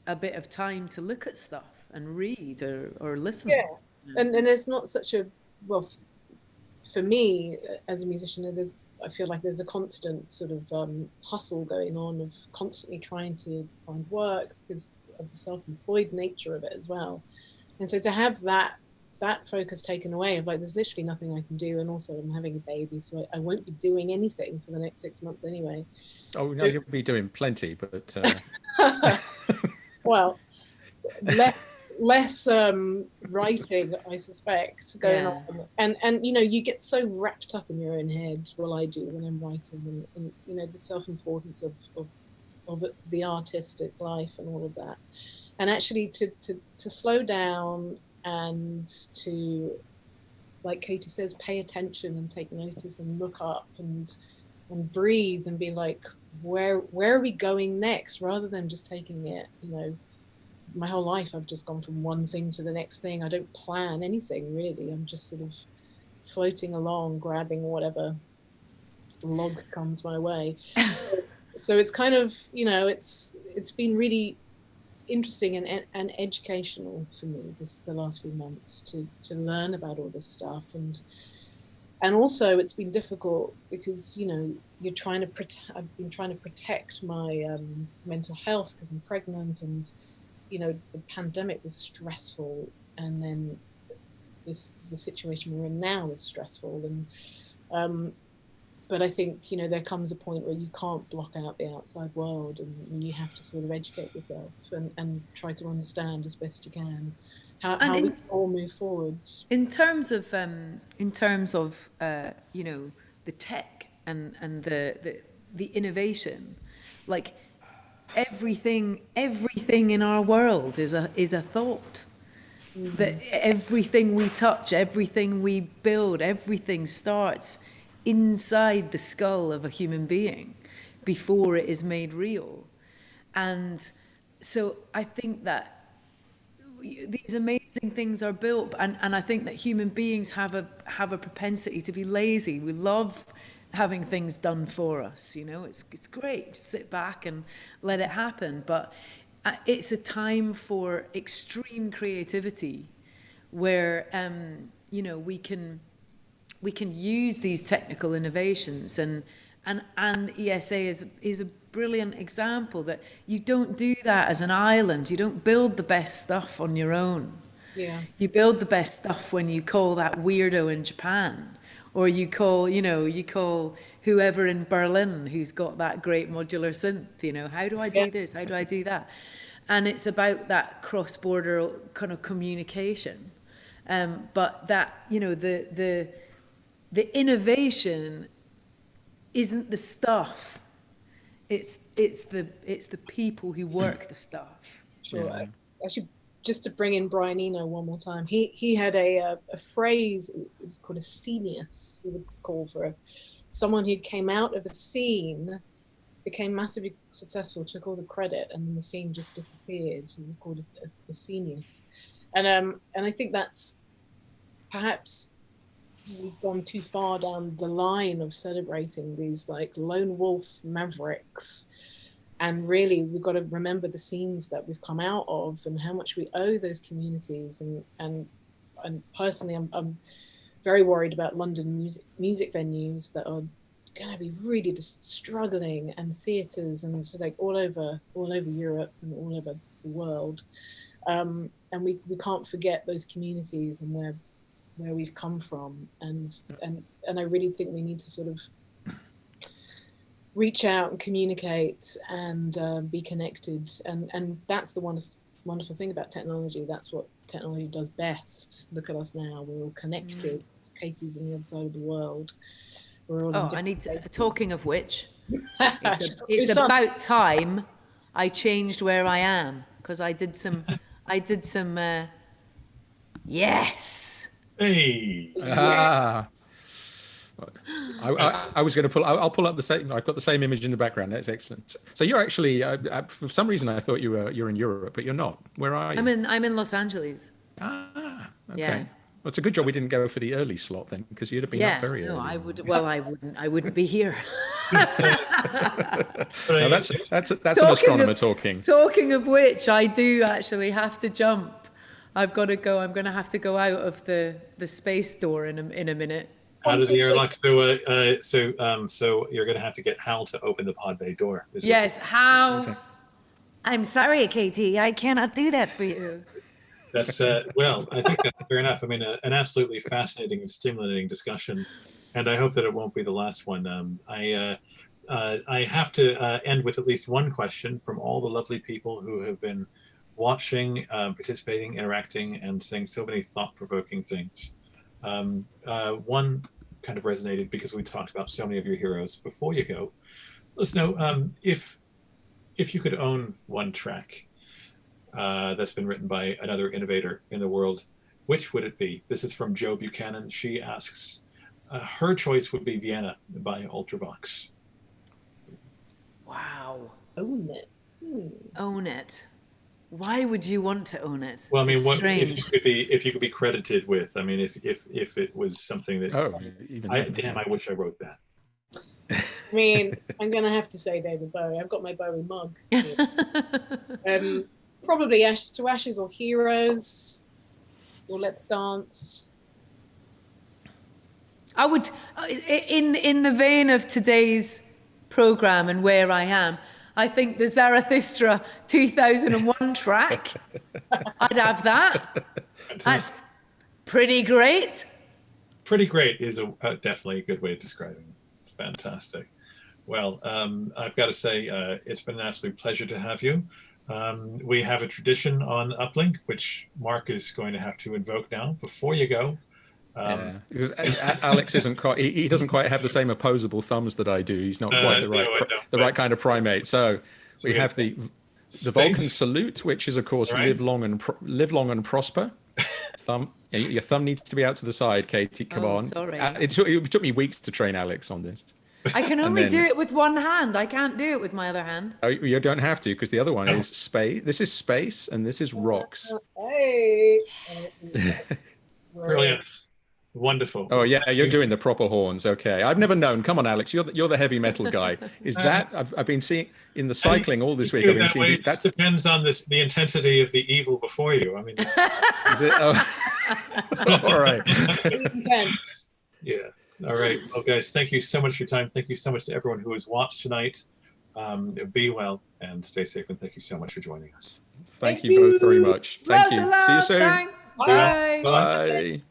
a bit of time to look at stuff and read or listen. Yeah, and it's not such a, well, for me as a musician, I feel like there's a constant sort of hustle going on of constantly trying to find work because of the self-employed nature of it as well. And so to have that focus taken away of like, there's literally nothing I can do, and also I'm having a baby, so I won't be doing anything for the next 6 months anyway. Oh no, you'll be doing plenty, but well, less writing, I suspect, going on, and you know, you get so wrapped up in your own head. Well, I do when I'm writing, and you know, the self-importance of the artistic life and all of that, and actually to slow down and to, like Katie says, pay attention and take notice and look up and breathe and be like, where are we going next, rather than just taking it, you know. My whole life I've just gone from one thing to the next thing. I don't plan anything really. I'm just sort of floating along, grabbing whatever log comes my way. So it's kind of, you know, it's been really interesting and educational for me the last few months to learn about all this stuff, and also it's been difficult because, you know, I've been trying to protect my mental health because I'm pregnant, and you know, the pandemic was stressful, and then the situation we're in now is stressful, and but I think, you know, there comes a point where you can't block out the outside world, and you have to sort of educate yourself and try to understand as best you can how we can all move forward. In terms of you know, the tech and the innovation, like everything in our world is a thought. Mm-hmm. That everything we touch, everything we build, everything starts inside the skull of a human being before it is made real. And so I think that these amazing things are built, and I think that human beings have a propensity to be lazy. We love having things done for us, you know. It's great, sit back and let it happen, but it's a time for extreme creativity where you know, we can use these technical innovations, and ESA is a brilliant example that you don't do that as an island. You don't build the best stuff on your own. Yeah. You build the best stuff when you call that weirdo in Japan, or you call whoever in Berlin who's got that great modular synth, you know, how do I do this? How do I do that? And it's about that cross-border kind of communication. But that, you know, the innovation isn't the stuff. It's the people who work the stuff. Sure. Yeah. Actually, just to bring in Brian Eno one more time, he had a phrase. It was called a scenius. He would call for someone who came out of a scene, became massively successful, took all the credit, and then the scene just disappeared. He was called a scenius, and I think that's perhaps we've gone too far down the line of celebrating these like lone wolf mavericks. And really, we've got to remember the scenes that we've come out of and how much we owe those communities. And personally, I'm very worried about London music venues that are going to be really just struggling, and theatres, and so like all over Europe and all over the world. And we can't forget those communities and where we've come from. And I really think we need to sort of reach out and communicate and be connected, and that's the wonderful thing about technology. That's what technology does best. Look at us now, we're all connected. Katie's on the other side of the world. We're all I need to, talking of which, it's about time I changed where I am, because I did some yes. Hey. I was going to I'll pull up the same. I've got the same image in the background. That's excellent. So you're actually, for some reason, I thought you're in Europe, but you're not. Where are you? I'm in Los Angeles. Okay. Yeah. Well, it's a good job we didn't go for the early slot then, because you'd have been up very early. I would. Well, I wouldn't. I wouldn't be here. No, that's an astronomer talking. Talking of which, I do actually have to jump. I've got to go. I'm going to have to go out of the space door in a minute. Out of the airlock. So you're going to have to get Hal to open the pod bay door. Yes, Hal. I'm sorry, KT. I cannot do that for you. That's well, I think that's fair enough. I mean, an absolutely fascinating and stimulating discussion, and I hope that it won't be the last one. I have to end with at least one question from all the lovely people who have been watching, participating, interacting, and saying so many thought-provoking things. One kind of resonated because we talked about so many of your heroes. Before you go, let us know if you could own one track that's been written by another innovator in the world, which would it be? This is from Joe Buchanan. She asks, her choice would be Vienna by Ultravox. Wow. Own it. Own it. Why would you want to own it? Well, I mean, what strange. if you could be credited with? I mean, if it was something that I wish I wrote that. I mean, I'm gonna have to say David Bowie. I've got my Bowie mug. Probably Ashes to Ashes or Heroes or Let's Dance. I would, in the vein of today's program and where I am, I think the Zarathustra 2001 track, I'd have that. That's pretty great. Pretty great is definitely a good way of describing it. It's fantastic. Well, I've got to say, it's been an absolute pleasure to have you. We have a tradition on Uplink, which Mark is going to have to invoke now before you go. Because Alex isn't quite, he doesn't quite have the same opposable thumbs that I do. He's not quite the right kind of primate. So we have the Vulcan salute, which is of course live long and prosper. Your thumb needs to be out to the side, Katie. Come on. Sorry. It took me weeks to train Alex on this. I can only do it with one hand. I can't do it with my other hand. Oh, you don't have to, because the other one is space. This is space, and this is rocks. Hey. Brilliant. Wonderful. Oh yeah, you're doing the proper horns. Okay, I've never known. Come on, Alex, you're the heavy metal guy. Is that I've been seeing in the cycling all this week? I've been seeing that depends on the intensity of the evil before you. I mean, is it? Oh. All right. Yeah. All right. Well, guys, thank you so much for your time. Thank you so much to everyone who has watched tonight. Be well and stay safe, and thank you so much for joining us. Thank you both very much. Thank you. See you soon. Thanks. Bye. Bye.